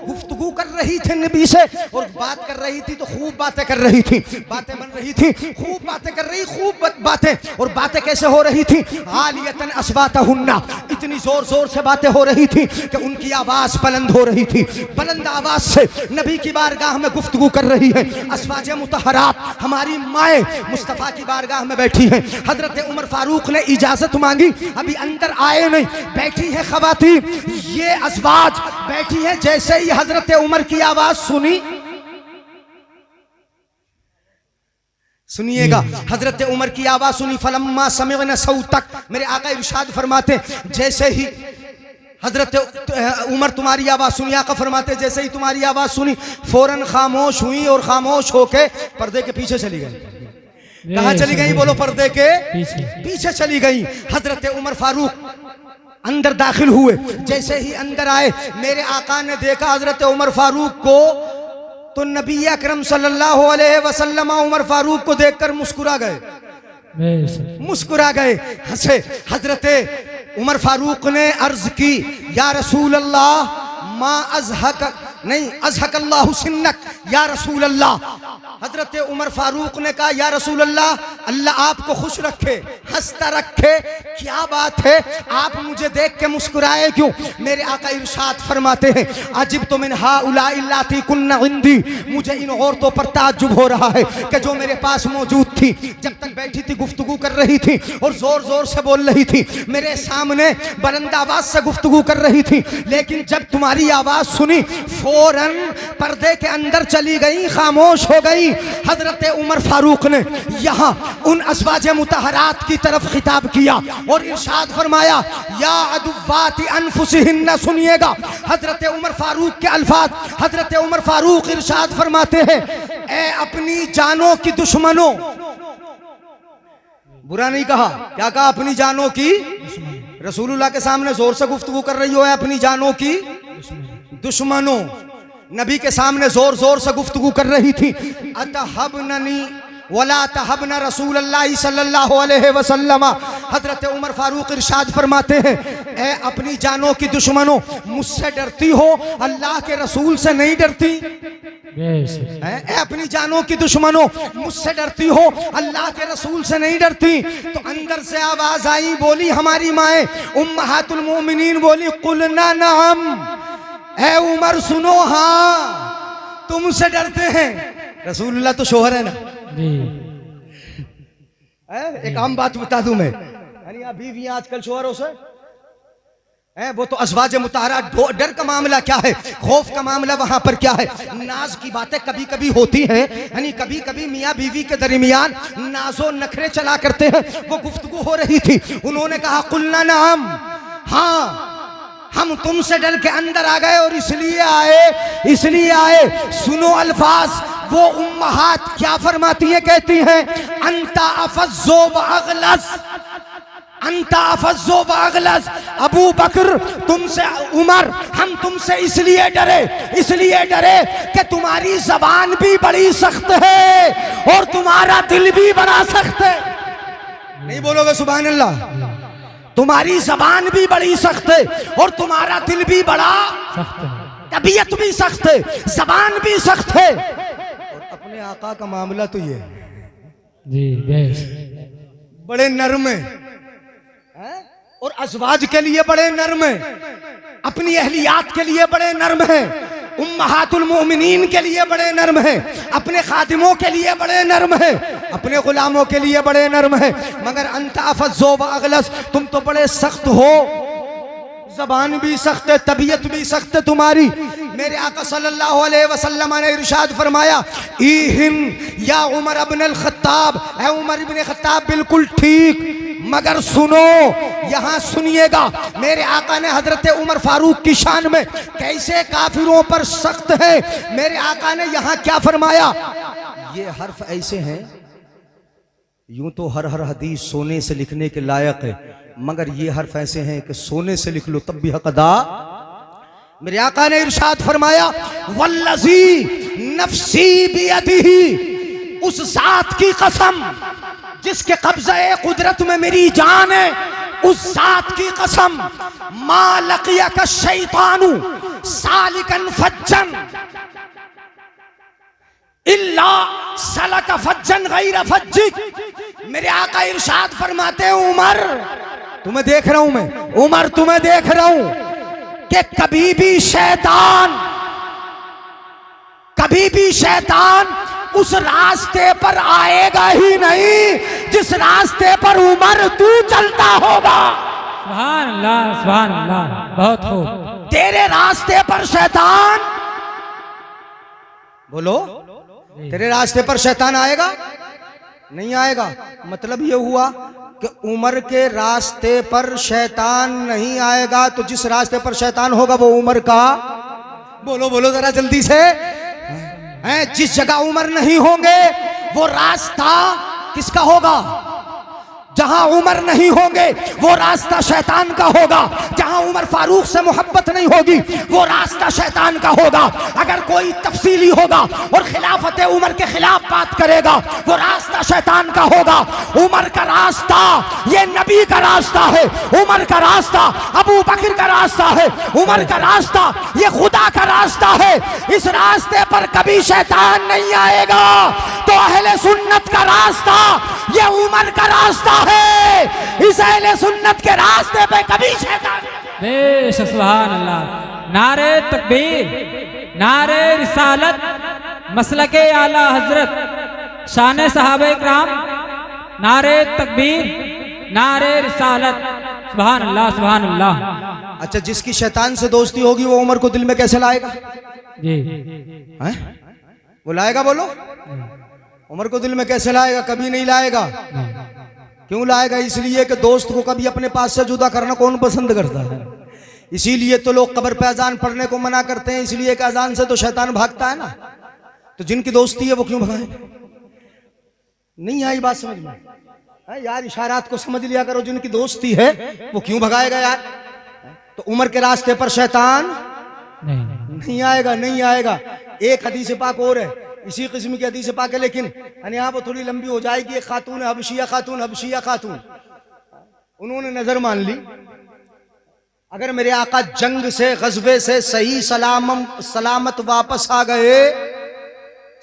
गुफ्तगू कर रही थी नबी से, और बात कर रही थी तो खूब बातें कर रही थी, बातें बन रही थी, खूब बातें कर रही, खूब बातें। और बातें कैसे हो रही थी? आलियतन अस्वातहुन्ना, इतनी जोर जोर से बातें हो रही थी कि उनकी आवाज बुलंद हो रही थी, बुलंद आवाज से नबी की बारगाह में गुफ्तगू कर रही है। अज़वाज मुतहरात हमारी माए मुस्तफ़ा की बारगाह में बैठी हैं। हजरत उमर फारूक ने इजाजत मांगी, अभी अंदर आए नहीं, बैठी है ख़वातीन, ये अज़वाज बैठी है। जैसे ही हजरत उमर की आवाज सुनी, सुनिएगा, हजरत उमर की आवाज सुनी, फलम्मा समिअना सौतक, मेरे आका इरशाद फरमाते जैसे ही हजरत उमर तुम्हारी आवाज सुनी, आका फरमाते जैसे ही तुम्हारी आवाज सुनी फौरन खामोश हुई और खामोश होके पर्दे के पीछे चली गई। कहाँ चली गई? बोलो, पर्दे के पीछे चली गई। हजरत उमर फारूक अंदर दाखिल हुए, जैसे ही अंदर आए मेरे आका ने देखा हजरत उमर फारूक को, तो नबी अकरम सल्लल्लाहु अलैहि वसल्लम उमर फारूक को देखकर मुस्कुरा गए, मुस्कुरा गए, हंसे। हजरत उमर फारूक ने अर्ज की, या रसूल अल्लाह, मा अज़हक नहीं, अज़हकल्लाहु सिन्नक या रसूल अल्लाह। हजरत उमर फारूक ने कहा या रसूल अल्लाह, अल्लाह आपको खुश रखे, हंसता रखे, क्या बात है, आप मुझे देख के मुस्कुराए क्यों? मेरे आका इरशाद फरमाते हैं अजिब तो मिन हाउलाई इल्लाती कुन्ना इंदी, मुझे इन औरतों पर ताज्जुब हो रहा है कि जो मेरे पास मौजूद थी, जब तक बैठी थी गुफ्तगू कर रही थी और जोर जोर से बोल रही थी, मेरे सामने बुलंद आवाज से गुफ्तगू कर रही थी, लेकिन जब तुम्हारी आवाज सुनी फौरन पर्दे के अंदर चली गई, खामोश हो गई। हजरत उमर फारूक ने यहाँ उन अज़वाजे मुतहरात की तरफ खिताब किया और इरशाद फरमाया या अदुव्वाति अनफुसिहिन्ना, सुनिएगा हजरत उमर फारूक के अल्फाज। हजरत उमर फारूक इरशाद फरमाते हैं ए अपनी जानों की दुश्मनों, बुरा नहीं कहा, क्या कहा? अपनी जानों की, रसूलुल्लाह के सामने जोर से गुफ्तगू कर रही हो, अपनी जानों की दुश्मनों, नबी के सामने जोर जोर से गुफ्तगू कर रही थी। अतहबननी वला तहबना रसूलुल्लाह सल्लल्लाहु अलैहि वसल्लम। हजरत उमर फारूक इरशाद फरमाते हैं ए अपनी जानों की दुश्मनों, मुझसे डरती हो, अल्लाह के रसूल से नहीं डरती? ए अपनी जानों की दुश्मनों, मुझसे डरती हो, अल्लाह के रसूल से नहीं डरती? तो अंदर से आवाज आई, बोली हमारी माए उम्महातुल मोमिनीन बोली कुलना नअम, ए उमर सुनो, हाँ तुमसे डरते हैं। रसूलुल्लाह तो शोहर है ना। एक आम बात बता दूं मैं, यानी आप बीवियां आजकल शोहरों से वो तो अज़वाज मुताहरा, डर का मामला क्या है, खौफ का मामला वहां पर क्या है, नाज की बातें कभी कभी होती हैं, यानी कभी कभी मियाँ बीवी के दरमियान नाजो नखरे चला करते हैं। वो गुफ्तगू हो रही थी, उन्होंने कहा कुलना नाम, हाँ हम तुमसे डर के अंदर आ गए और इसलिए आए। सुनो अल्फाज, वो उम्महात क्या फरमाती हैं, कहती हैं अंता अफज़्ज़ो व अगलस, अंता अफज़्ज़ो व अगलस, अबू बकर तुमसे, उमर हम तुमसे इसलिए डरे कि तुम्हारी जबान भी बड़ी सख्त है और तुम्हारा दिल भी बड़ा सख्त है। नहीं बोलोगे सुभान अल्लाह? तुम्हारी जबान भी बड़ी सख्त है और तुम्हारा दिल भी बड़ा सख्त है, तबीयत भी सख्त है, जबान भी सख्त है। और अपने आका का मामला तो ये जी बड़े नर्म है और अज़वाज के लिए बड़े नर्म है, अपनी अहलियात के लिए बड़े नर्म है, उम्महातुल मोमिनीन के लिए बड़े नर्म है, अपने खादिमों के लिए बड़े नर्म है, अपने गुलामों के लिए बड़े नर्म है। मगर अंता अफज़्ज़ो व अगलस, तुम तो बड़े सख्त हो, जबान भी सख्त है, तबीयत भी सख्त है तुम्हारी। मेरे आका सल्लल्लाहु अलैहि वसल्लम ने इरशाद फरमाया ईहिन या उमर इब्न अल खत्ताब, ऐ उमर इब्न खत्ताब बिल्कुल ठीक, मगर सुनो, यहाँ सुनिएगा मेरे आका ने हजरत उमर फारूक की शान में कैसे काफिरों पर सख्त है। मेरे आका ने यहाँ क्या फरमाया, ये हर्फ ऐसे हैं, यूं तो हर हदीस सोने से लिखने के लायक है, मगर ये हर्फ ऐसे हैं कि सोने से लिख लो तब भी हक अदा। मेरे आका ने इरशाद फरमाया वल्लज़ी नफ्सी बियदिही, उस जात की कसम जिसके कब्ज़े कुदरत में मेरी जान है, उस जात की कसम, मा लक़ियक शैतानु सालिकन फज्जन इल्ला सलक फज्जन गैर फज्जिक। मेरे आका इरशाद फरमाते हैं उमर तुम्हें देख रहा हूं मैं, उमर तुम्हें देख रहा हूं कि कभी भी शैतान उस रास्ते पर आएगा ही नहीं जिस रास्ते पर उमर तू चलता होगा। सुभान अल्लाह, बहुत खूब। तेरे रास्ते पर शैतान, बोलो, तेरे रास्ते पर शैतान आएगा? नहीं आएगा। मतलब ये हुआ कि उमर के रास्ते पर शैतान नहीं आएगा, तो जिस रास्ते पर शैतान होगा वो उमर का, बोलो बोलो जरा जल्दी से, जिस जगह उमर नहीं होंगे वो रास्ता किसका होगा? जहां उमर नहीं होंगे वो रास्ता शैतान का होगा। जहां उमर फारूक से मोहब्बत नहीं होगी वो रास्ता शैतान का होगा। अगर कोई तफसीली होगा और खिलाफत उमर के खिलाफ बात करेगा वो रास्ता शैतान का होगा। उमर का रास्ता ये नबी का रास्ता है, उमर का रास्ता अबू बकर का रास्ता है, उमर का रास्ता ये खुदा का रास्ता है। इस रास्ते पर कभी शैतान नहीं आएगा। तो अहले सुन्नत का रास्ता ये उमर का रास्ता है। इस अहले सुन्नत के रास्ते पे कभी शैतान बेशक सुभान अल्लाह। नारे तकबीर, नारे रिसालत, मसलके आला हजरत, शान सहाबे इकराम, नारे तकबीर, नारे रिसालत, सुभान अल्लाह सुभान अल्लाह। अच्छा, जिसकी शैतान से दोस्ती होगी वो उमर को दिल में कैसे लाएगा? जी हैं? वो लाएगा? बोलो, उमर को दिल में कैसे लाएगा? कभी नहीं लाएगा। क्यों लाएगा? इसलिए कि दोस्त को कभी अपने पास से जुदा करना कौन पसंद करता है। इसीलिए तो लोग कब्र पे अजान पढ़ने को मना करते हैं, इसलिए कि अजान से तो शैतान भागता है ना। तो जिनकी दोस्ती है वो क्यों भगाए? नहीं आई बात समझ में? है यार, इशारात को समझ लिया करो। जिनकी दोस्ती है वो क्यों भगाएगा यार? तो उमर के रास्ते पर शैतान नहीं आएगा, नहीं आएगा। एक हदीस पाक और है, इसी किस्म की हदीस पाक है, लेकिन यहाँ वो थोड़ी लंबी हो जाएगी। एक खातून है, हबशिया खातून, हबशिया खातून, उन्होंने नजर मान ली अगर मेरे आका जंग से गज़वे से सही सलामत वापस आ गए,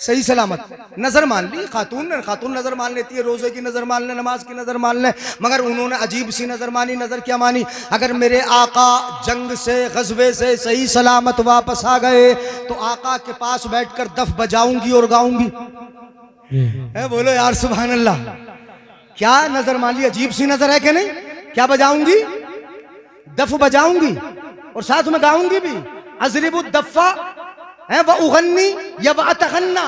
सही सलामत, नजर मान ली खातून ने। खातून नजर मान लेती है, रोजे की नजर मान ले, नमाज की नजर मान ले, मगर उन्होंने अजीब सी नजर मानी। नजर क्या मानी? अगर मेरे आका जंग से गज़वे से सही सलामत वापस आ गए तो आका के पास बैठकर दफ बजाऊंगी और गाऊंगी। बोलो यार सुभान अल्लाह। क्या नजर मान ली? अजीब सी नजर है कि नहीं? क्या बजाऊंगी? दफ बजाऊंगी और साथ में गाऊंगी भी। अजरिबु दफ़ा है वह उगन्नी या वह अतगन्ना,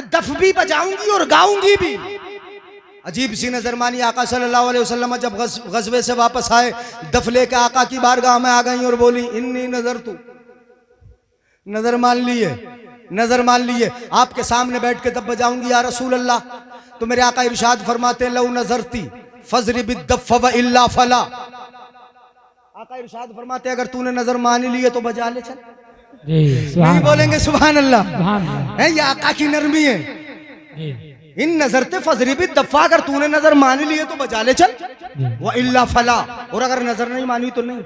दफ भी बजाऊंगी और गाऊंगी भी। अजीब सी नजर मानी। आका सल्लल्लाहु अलैहि वसल्लम जब गज़वे से वापस आए, दफ लेके आका की बारगाह में आ गई और बोली, इन्नी नजर तू, नजर मान लिए, नजर मान लिए, आपके सामने बैठ के दफ बजाऊंगी या रसूल अल्लाह। तो मेरे आका इरशाद फरमाते, लौ नजरती फजरिबि दफ़ व इल्ला फला। आका इरशाद फरमाते, अगर तूने नजर मान लिए तो बजा ले चल। नहीं बोलेंगे सुभान अल्लाह? है ये आका की नरमी है। इन नजरते फजरिबि दफ़ा, अगर तूने नजर मान लिए तो बजा ले चल, व इल्ला फला, और अगर नजर नहीं मानी तो नहीं।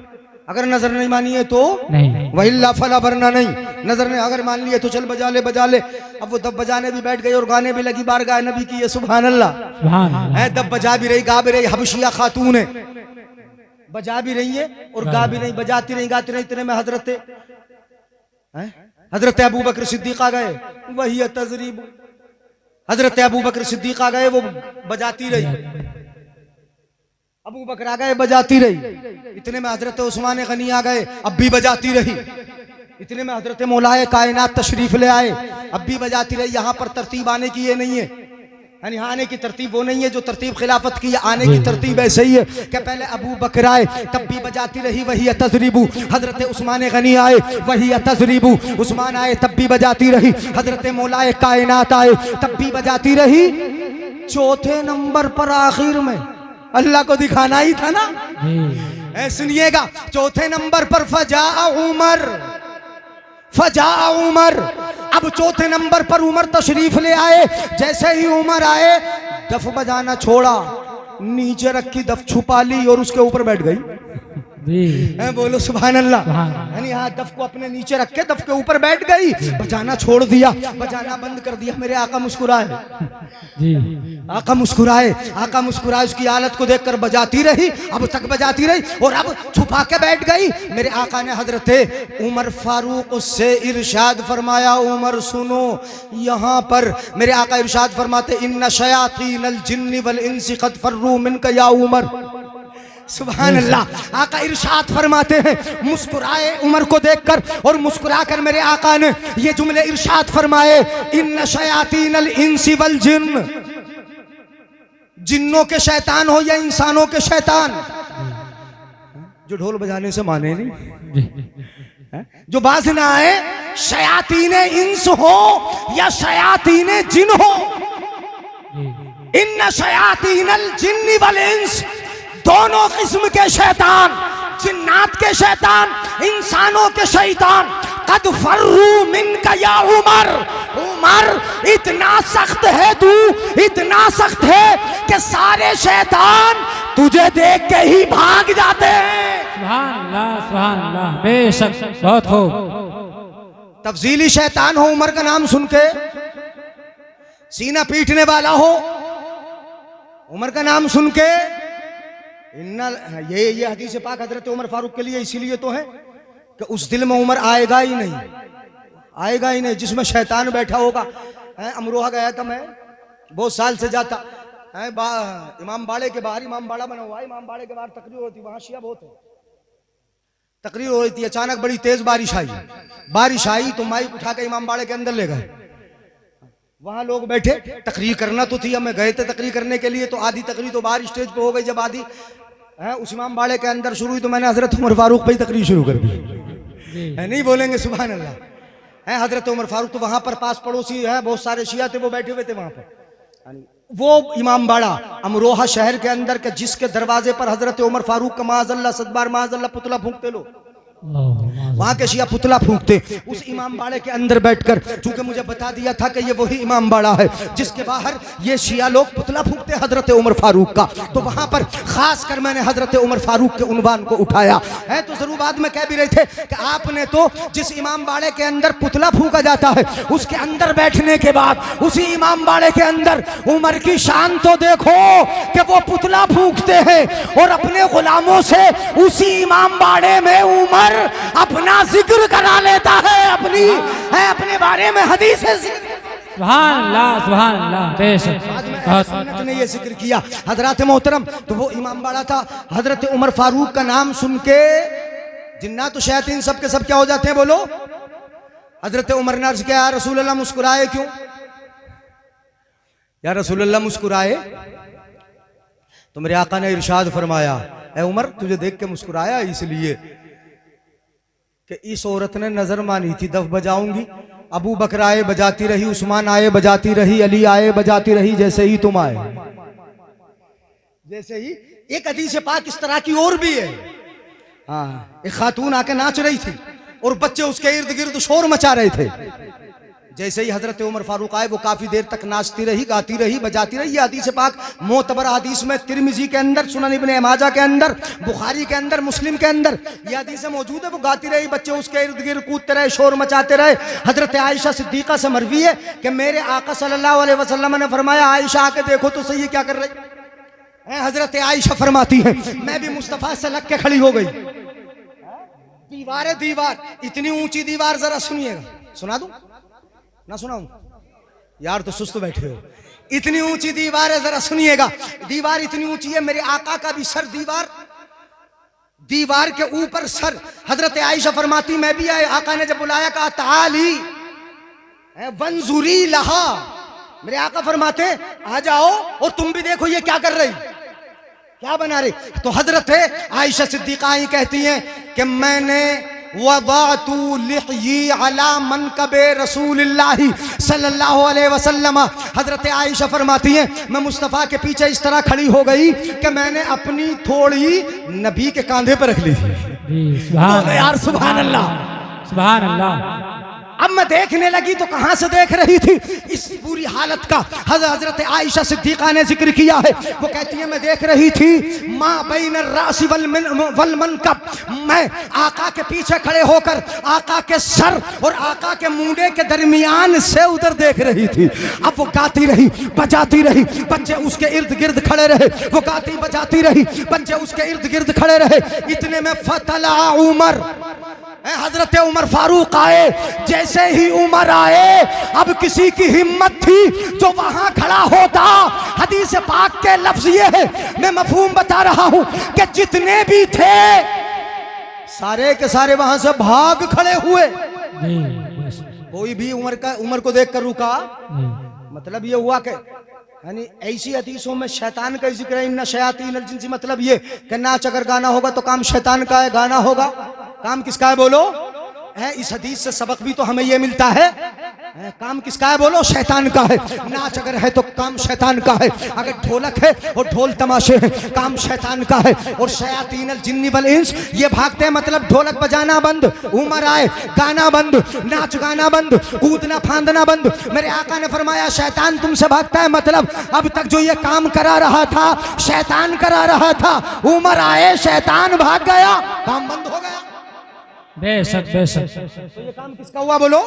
अगर नजर नहीं मानी है तो नहीं, व इल्ला फला, वरना नहीं। नजर ने अगर मान लिए तो चल बजा ले, बजा ले। अब वो दब बजाने भी बैठ गई और गाने भी लगी बारगाह नबी की। ये सुभान अल्लाह है। दब बजा भी रही, गा भी रही, हबशिया खातून है, बजा भी रही है और गा भी रही, बजाती रही, गाती रही। इतने में हजरत अबू बकर सिद्दीक आ गए, वही तजरीब। हजरत अबू बकर सिद्दीक आ गए, वो बजाती रही। अबू बकर आ गए, बजाती रही। इतने में हजरत उस्मान गनी आ गए, अब भी बजाती रही। इतने में हजरत मौलाए कायनात तशरीफ ले आए, अब भी बजाती रही। यहाँ पर तरतीब आने की ये नहीं है, यानी आने की तरतीब वो नहीं है जो तरतीब खिलाफत की है। आने की तरतीब ऐसे ही है कि पहले अबू बकर आए, तब भी बजाती रही, वही तजरीबू। हजरत उस्मान गनी आए, वही तजरीबू। उस्मान आए, तब भी बजाती रही। हजरत मौलाए कायनात आए, तब भी बजाती रही। चौथे नंबर पर आखिर में अल्लाह को दिखाना ही था ना। सुनिएगा, चौथे नंबर पर फजा उमर, फजा उमर। अब चौथे नंबर पर उमर तशरीफ ले आए। जैसे ही उमर आए, दफ बजाना छोड़ा, नीचे रखी दफ छुपा ली और उसके ऊपर बैठ गई। बोलो सुभान अल्लाह। यानी हाँ, दफ को अपने नीचे रख के दफ के ऊपर बैठ गई, बजाना छोड़ दिया, बजाना बंद कर दिया। मेरे आका मुस्कुराए, आका मुस्कुराए, आका मुस्कुराए। उसकी हालत को देखकर बजाती रही, अब तक बजाती रही और अब छुपा के बैठ गई। मेरे आका ने हजरत उमर फारूक उससे इरशाद फरमाया, उमर सुनो, यहाँ पर मेरे आका इरशाद फरमाते, इन्ना शयातीनल जिन्नि वल इंसी क़द फर्रू मिनका या उमर। सुभान अल्लाह। आका इरशाद फरमाते हैं, मुस्कुराए उमर को देखकर और मुस्कुराकर मेरे आका ने ये जुमले इरशाद फरमाए, इन्ना शयातीनल इंसी वल जिन्न, जिन्नों के शैतान हो या इंसानों के शैतान, जो ढोल बजाने से माने नहीं, जो बाज ना आए, शयातीने इंस हो या शयातीने जिन हो, इन्न शयातीनल जिन्नि वल इंस, दोनों किस्म के शैतान, जिन्नात के शैतान, इंसानों के शैतान, कद फर्रू मिनका या उमर, उमर इतना सख्त है तू, इतना सख्त है कि सारे शैतान तुझे देख के ही भाग जाते हैं। सुभान अल्लाह, बेशक बहुत खूब। तफजीली शैतान हो, उमर का नाम सुन के सीना पीटने वाला हो, उमर का नाम सुन के इन्ना, ये हदीस पाक हजरत उमर फारूक के लिए इसीलिए तो है कि उस दिल में उमर आएगा ही नहीं, आएगा ही नहीं जिसमें शैतान बैठा होगा। अमरोहा गया था मैं, बहुत साल से जाता है, इमाम बाड़े के बाहर, इमाम बाड़ा बना हुआ है, इमाम बाड़े के बाहर तकरीर होती, वहां शिया बहुत है, तकरीर हो रही थी, अचानक बड़ी तेज बारिश आई तो माइक उठा के इमाम बाड़े के अंदर ले गए। वहां लोग बैठे, तकरीर करना तो थी, हमें गए थे तकरीर करने के लिए, तो आधी तकरीर तो बाहर स्टेज पे हो गई, जब आधी उस इमाम बाड़े के अंदर शुरू हुई तो मैंने हजरत उमर फारूक पे तकरीर शुरू कर दी। नहीं बोलेंगे सुभान अल्लाह। है हजरत उमर फारूक तो वहां पर पास पड़ोसी है, बहुत सारे शिया थे, वो बैठे हुए थे वहां पर। वो इमाम बाड़ा अमरोहा शहर के अंदर के जिसके दरवाजे पर हजरत उमर फारूक का माज़अल्लाह सदबार माज़अल्लाह पुतला फूंकते लोग, वहां के शिया पुतला फूंकते, उस इमाम बाड़े के अंदर बैठकर, चूंकि मुझे बता दिया था कि ये वही इमाम बाड़ा है जिसके बाहर ये शिया लोग पुतला फूंकते हजरत उमर फारूक का, तो वहां पर खास कर मैंने हजरत उमर फारूक के उन्वान को उठाया है। तो जरूर बाद में कह भी रहे थे कि आपने तो जिस इमाम बाड़े के अंदर पुतला फूंका जाता है उसके अंदर बैठने के बाद उसी इमाम बाड़े के अंदर उमर की शान तो देखो कि वो पुतला फूंकते हैं और अपने गुलामों से उसी इमाम बाड़े में उमर अपना जिक्र करा लेता है, अपने बारे में हदीस है। सुभान अल्लाह, बेशक ने ये जिक्र किया हजरत मोहतरम। तो वो इमाम बाड़ा था, हजरत उमर फारूक का नाम सुन के जिन्नात तो शैतान सब के सब क्या हो जाते हैं, बोलो। हजरत उमर ने अर्ज किया, या रसूल अल्लाह मुस्कुराए क्यों? या रसूल अल्लाह मुस्कुराए? तो मेरे आका ने इरशाद फरमाया, ए उमर तुझे देख के मुस्कुराया इसलिए कि इस औरत ने नजर मानी थी दफ बजाऊंगी, अबू बकर आए बजाती रही, उस्मान आए बजाती रही, अली आए बजाती रही, जैसे ही तुम आए, जैसे ही। एक हदीस पाक इस तरह की और भी है, हाँ, एक खातून आके नाच रही थी और बच्चे उसके इर्द गिर्द शोर मचा रहे थे, जैसे ही हजरत उमर फारूक आए वो काफी देर तक नाचती रही, गाती रही, बजाती रही। ये हदीस पाक मोतबर हदीस में तिरमिजी के अंदर, सुनन इब्ने माजा के अंदर, बुखारी के अंदर, मुस्लिम के अंदर ये हदीस मौजूद है। वो गाती रही, बच्चे उसके इर्द गिर्द कूदते रहे, शोर मचाते रहे। हजरत आयशा सिद्दीका से मरवी है कि मेरे आका सल्लल्लाहु अलैहि वसल्लम ने फरमाया, आयशा आके देखो तो सही क्या कर रही है। हजरत आयशा फरमाती है, मैं भी मुस्तफा से लग के खड़ी हो गई। दीवार, इतनी ऊंची दीवार, जरा सुनिएगा, सुना दूं ना सुनाऊं? यार तो सुस्त बैठे हो। इतनी ऊंची दीवार है, जरा सुनिएगा। दीवार इतनी ऊंची है, मेरे आका का भी सर दीवार के ऊपर सर। हजरत आयशा फरमाती, मैं भी आए, आका ने जब बुलाया कहा ताली वंजुरी लहा, मेरे आका फरमाते आ जाओ और तुम भी देखो ये क्या कर रही, क्या बना रही। तो हजरत आयशा सिद्दीका ही कहती हैं कि मैंने वदातु लिह्यी अला मनकबे रसूलिल्लाहि सल्लल्लाहु अलैहि वसल्लम, हजरत आयशा फरमाती हैं मैं मुस्तफ़ा के पीछे इस तरह खड़ी हो गई कि मैंने अपनी थोड़ी नबी के कांधे पर रख ली थी। यार सुभान अल्लाह, सुभान अल्लाह। अब मैं देखने लगी तो कहां से देख रही थी, इस पूरी हालत का हजरत आयशा सिद्दीका ने जिक्र किया है। वो कहती है मैं देख रही थी माँ बैन रासी वल मनकब, मैं आका के पीछे खड़े होकर आका के सर और आका के मुंडे के दरमियान से उधर देख रही थी। अब वो गाती रही, बजाती रही, बच्चे उसके इर्द गिर्द खड़े रहे। वो गाती बजाती रही, बच्चे उसके इर्द गिर्द खड़े रहे। इतने में फतला उमर, हजरत उमर फारूक आए। जैसे ही उमर आए, अब किसी की हिम्मत थी जो वहां खड़ा होता। हदीस पाक के लफ्ज ये है, मैं मफहूम बता रहा हूं कि जितने भी थे सारे के सारे वहां से भाग खड़े हुए। कोई भी उमर को देखकर रुका। मतलब ये हुआ कि यानी ऐसी हदीसों में शैतान का जिक्र है, इन्ना शयातीन जिनसी, मतलब ये कि नाच अगर गाना होगा तो काम शैतान का है, गाना होगा काम किसका है, बोलो। है इस हदीस से सबक भी तो हमें ये मिलता है काम किसका है बोलो? शैतान का है। नाच अगर है तो काम शैतान का है, अगर ढोलक है और ढोल तमाशे हैं काम शैतान का है। और शयातीन अल जिन्नी वल इंस ये भागते हैं, मतलब ढोलक बजाना बंद, उमर आए गाना बंद, नाच गाना बंद, कूदना फांदना बंद। मेरे आका ने फरमाया शैतान तुमसे भागता है, मतलब अब तक जो ये काम करा रहा था शैतान करा रहा था, उमर आए शैतान भाग गया, काम बंद हो गया। बेशक बेशक। तो ये काम किसका हुआ बोलो?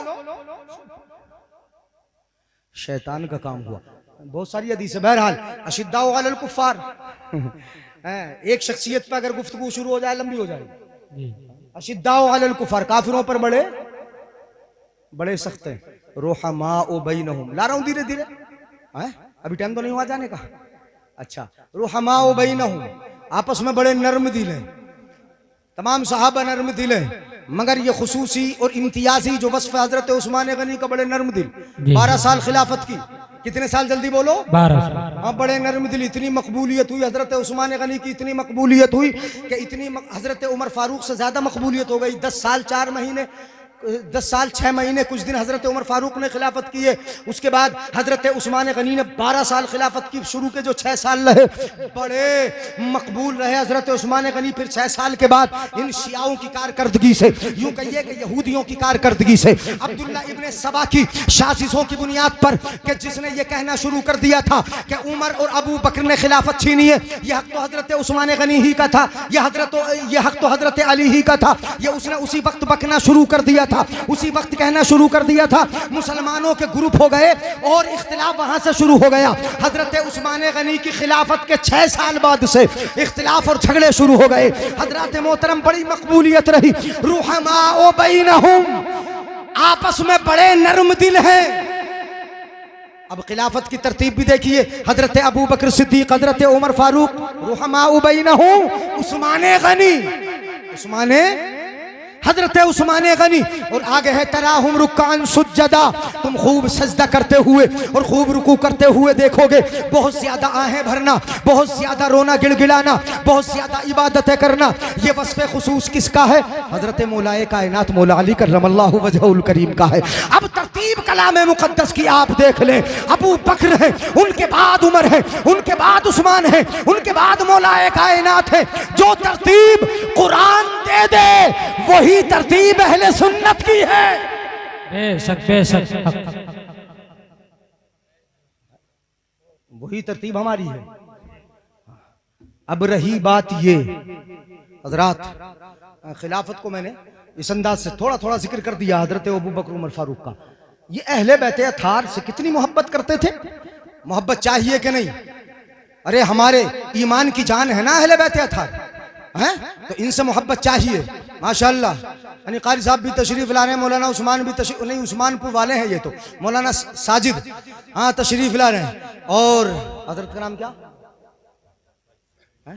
शैतान का काम हुआ। बहुत सारी हदीस है। बहरहाल अशिद्दाउ अलल कुफ्फार एक शख्सियत पर अगर गुफ्तगू शुरू हो जाए लंबी हो जाएगी। अशिद्दाउ अलल कुफ्फार काफिरों पर बड़े बड़े सख्त हैं। रुहमाउ बैनहुम, ला रहा हूं धीरे धीरे, अभी टाइम तो नहीं हुआ जाने का। अच्छा, रुहमाउ बैनहुम, आपस में बड़े नर्म दिल हैं। तमाम सहाबा नर्म दिल हैं, मगर ये खुसूसी और इम्तियाजी जो वस्फ हजरत उस्मान गनी का बड़े नर्म दिल। 12 साल खिलाफत की, कितने साल जल्दी बोलो? 12 साल। हाँ, बड़े नर्म दिल। इतनी मकबूलियत हुई हजरत उस्मान गनी की, इतनी मकबूलियत हुई कि इतनी हजरत उमर फारूक से ज्यादा मकबूलियत हो गई। 10 साल 4 महीने 10 साल 6 महीने कुछ दिन हजरत उमर फारूक ने खिलाफत की है। उसके बाद हजरत उस्मान गनी ने 12 साल खिलाफत की। शुरू के जो 6 साल रहे बड़े मकबूल रहे हजरत उस्मान गनी। फिर 6 साल के बाद इन शियाओं की कारकर्दगी से, यूं कहिए कि यहूदियों की कारकर्दगी से, अब्दुल्ला इब्ने सबा की साजिशों की बुनियाद पर, कि जिसने ये कहना शुरू कर दिया था कि उमर और अबू बकर ने खिलाफत छीनी है, यह हक तो हजरत उस्मान गनी ही का था, यह हक तो हजरत अली ही का था। ये उसने उसी वक्त बकना शुरू कर दिया था, उसी वक्त कहना शुरू कर दिया था। मुसलमानों के ग्रुप हो गए और इख्तिलाफ वहां से शुरू हो गया। हजरत उस्मान गनी की खिलाफत के 6 साल बाद से इख्तिलाफ और झगड़े शुरू हो गए। हजरत मोहतरम बड़ी मकबूलियत रही। रुहमाओ बैनहुम, आपस में बड़े नर्म दिल हैं। अब खिलाफत की तरतीब भी देखिए, हजरत अबू बकर सिद्दीक, हजरत उमर फारूक, रुहमाओ बैनहुम, उस्मान गनी, हजरत उस्मान गनी। और आगे है तराहुम रुक्कान सुज्जदा, तुम खूब सजदा करते हुए और खूब रुकू करते हुए देखोगे। बहुत ज्यादा आहें भरना, बहुत ज्यादा रोना गिड़गिड़ाना, बहुत ज्यादा इबादतें करना। ये वस्फ़े खुसूस किसका है? हजरत मौलाए कायनात मौला अली करमल्लाहु वजहुल करीम का है। अब तरतीब कलाम मुक़द्दस की आप देख लें, अबू बकर है, उनके बाद उमर है, उनके बाद उस्मान है, उनके बाद मौलाए कायनात है। जो तरतीब कुरान दे दे वही तरतीब अहले सुन्नत की है। बेशक बेशक। वही तरतीब हमारी है। अब रही बात ये हजरात, खिलाफत को मैंने इस अंदाज से थोड़ा थोड़ा जिक्र कर दिया हजरत अबू बकर उमर फारूक का। ये अहले बैत अथार से कितनी मोहब्बत करते थे। मोहब्बत चाहिए कि नहीं? अरे हमारे ईमान की जान है ना अहले बैत अथार हैं, तो इनसे मोहब्बत चाहिए। माशाअल्लाह, यानी कारी साहब भी तशरीफ ला रहे हैं, मौलाना उस्मान भी तशरीफ, नहीं उस्मानपुर वाले हैं ये तो, मौलाना साजिद हाँ तशरीफ ला रहे हैं। और हजरत का नाम क्या है?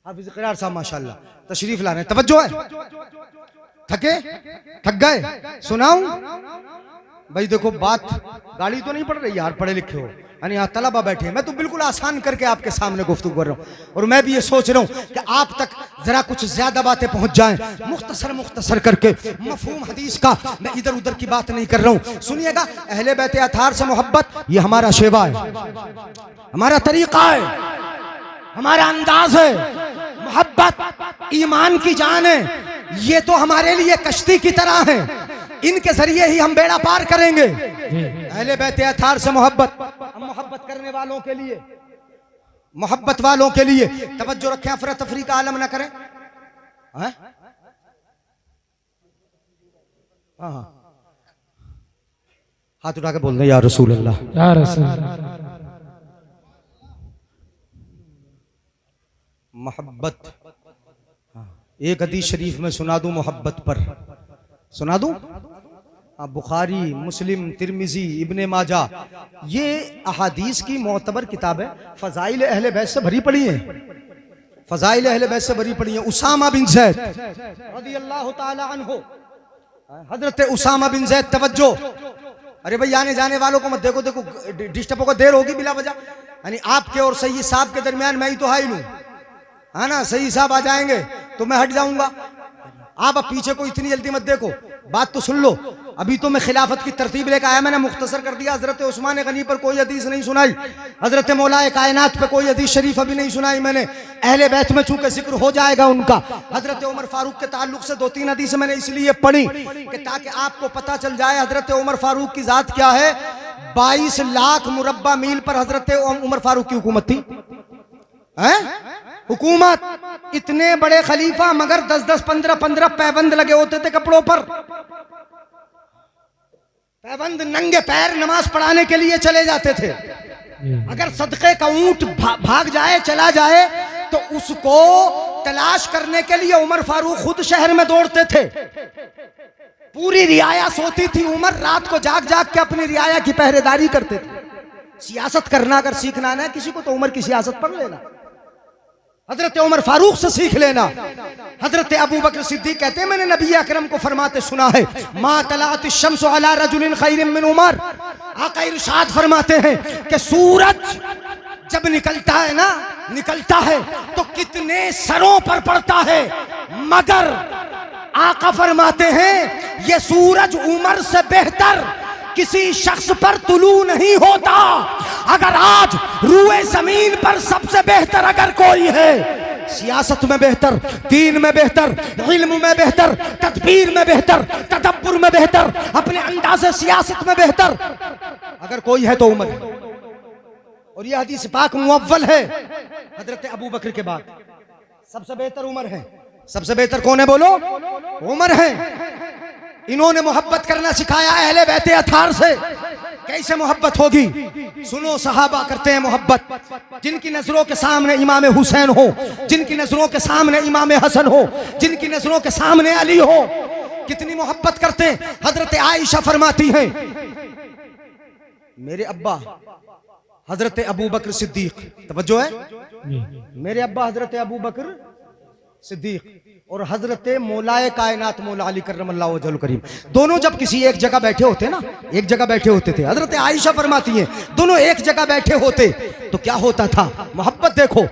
हाफिज क़रार साहब माशाअल्लाह तशरीफ ला रहे हैं। तवज्जो है, थक गए? सुनाऊं भाई, देखो बात गाली तो नहीं पड़ रही यार, पढ़े लिखे हो, यानी यहाँ तलबा बैठे हैं। मैं तो बिल्कुल आसान करके आपके सामने गुफ्तगू कर रहा हूँ। और मैं भी ये सोच रहा हूँ कि आप तक जरा कुछ ज्यादा बातें पहुंच जाएं, मुख्तसर करके। मफहूम हदीस का मैं इधर उधर की बात नहीं कर रहा हूँ। सुनिएगा, अहले बैत अथार से मोहब्बत ये हमारा शेवा है, हमारा तरीका है, हमारा अंदाज है। मोहब्बत ईमान की जान है। ये तो हमारे लिए कश्ती की तरह है, इनके जरिए ही हम बेड़ा पार करेंगे। अहले बैत अथार से मोहब्बत, हम मोहब्बत करने वालों के लिए, मोहब्बत वालों के लिए तवज्जो रखें, अफरा तफरी का आलम ना करें। हाँ, हाथ उठा के बोल रहे या रसूल अल्लाह, या रसूल। मोहब्बत। एक हदीस शरीफ में सुना दूं मोहब्बत पर, सुना दूं? बुखारी, मुस्लिम, तिरमिजी, इब्ने माजा, ये अहादीस की मोतबर किताबें फ़ज़ाइल अहले बैत से भरी पड़ी हैं, फ़ज़ाइल अहले बैत से भरी पड़ी हैं। उसामा बिन ज़ैद रज़ियल्लाहु ताला अन्हु, हज़रत उसामा बिन ज़ैद, तवज्जो। अरे भाई आने जाने वालों को मत देखो, डिस्टर्ब होगा, देर होगी बिला वजह। यानी आपके और सही साहब के दरमियान मैं ही तो हाई लूं, है ना? सही साहब आ जाएंगे तो मैं हट जाऊंगा। आप अब पीछे को इतनी जल्दी मत देखो, बात तो सुन लो। अभी तो मैं खिलाफत की तरतीब लेकर आया, मैंने मुख्तसर कर दिया। हजरत उस्मान गनी पर कोई हदीस नहीं सुनाई, हजरत मौलाए कायनात पे कोई हदीस शरीफ अभी नहीं सुनाई मैंने। अहले बैत में चूंकि जिक्र हो जाएगा उनका, हजरत उमर फारूक के ताल्लुक से 2-3 हदीस मैंने इसलिए पढ़ी कि ताकि आपको पता चल जाए हजरत उमर फारूक की जात क्या है। 22 लाख मुरब्बा मील पर हजरत उमर फारूक की हुकूमत थी, हुकूमत। इतने बड़े खलीफा, मगर 10-10, 15-15 पैबंद लगे होते थे कपड़ों पर। पैबंद नंगे पैर नमाज पढ़ाने के लिए चले जाते थे। अगर सदके का ऊंट भाग जाए, चला जाए, तो उसको तलाश करने के लिए उमर फारूक खुद शहर में दौड़ते थे। पूरी रियाया सोती थी, उमर रात को जाग जाग के अपनी रियाया की पहरेदारी करते थे। सियासत करना अगर सीखना ना किसी को, तो उमर की सियासत पढ़ लेना, हजरत उमर फारूक से सीख लेना। हजरत अबू बकर सिद्दीक कहते हैं मैंने नबी अकरम को फरमाते सुना है, मा तलात शम्स अला रजुलिन खैरिन मिन उमर। आका इरशाद फरमाते हैं कि सूरज जब निकलता है ना, निकलता है तो कितने सरों पर पड़ता है, मगर आका फरमाते हैं ये सूरज उमर से बेहतर किसी शख्स पर तुलू नहीं होता। अगर आज रूए जमीन पर सबसे बेहतर अगर कोई है, सियासत में बेहतर, दीन में बेहतर, इल्म में बेहतर, तदबीर में बेहतर, तदब्बुर में बेहतर, अपने अंदाज़े सियासत में बेहतर अगर कोई है तो उमर। और यह हदीस पाक मुअव्वल है, हजरत अबू बकर के बाद सबसे बेहतर उमर है। सबसे बेहतर कौन है बोलो? उमर है। इन्होंने मोहब्बत करना सिखाया अहले बैते अथार से। कैसे मोहब्बत होगी? सुनो, सहाबा करते हैं मोहब्बत जिनकी नजरों के सामने इमाम हुसैन हो, जिनकी नजरों के सामने इमाम हसन हो, जिनकी नजरों के सामने अली हो। कितनी मोहब्बत करते हैं। हजरत आयशा फरमाती हैं मेरे अब्बा हजरत अबू बकर सिद्दीक, तवज्जो है, मेरे अब्बा हजरत अबू बकर सिद्दीक और हजरत मौलाए कायनात मौला अली करमल्लाहु वजहुल करीम, दोनों जब किसी एक जगह बैठे होते ना, एक जगह बैठे होते थे। हजरत आयशा फरमाती हैं दोनों एक जगह बैठे होते तो क्या होता था? मोहब्बत देखो,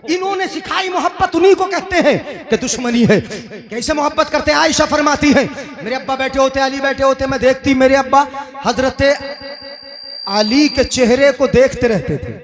इन्होंने सिखाई मोहब्बत उन्हीं को कहते हैं कि दुश्मनी है। कैसे मोहब्बत करते हैं? आयशा फरमाती हैं मेरे अब्बा बैठे होते, अली बैठे होते, मैं देखती मेरे अब्बा हजरत अली के चेहरे को देखते रहते थे,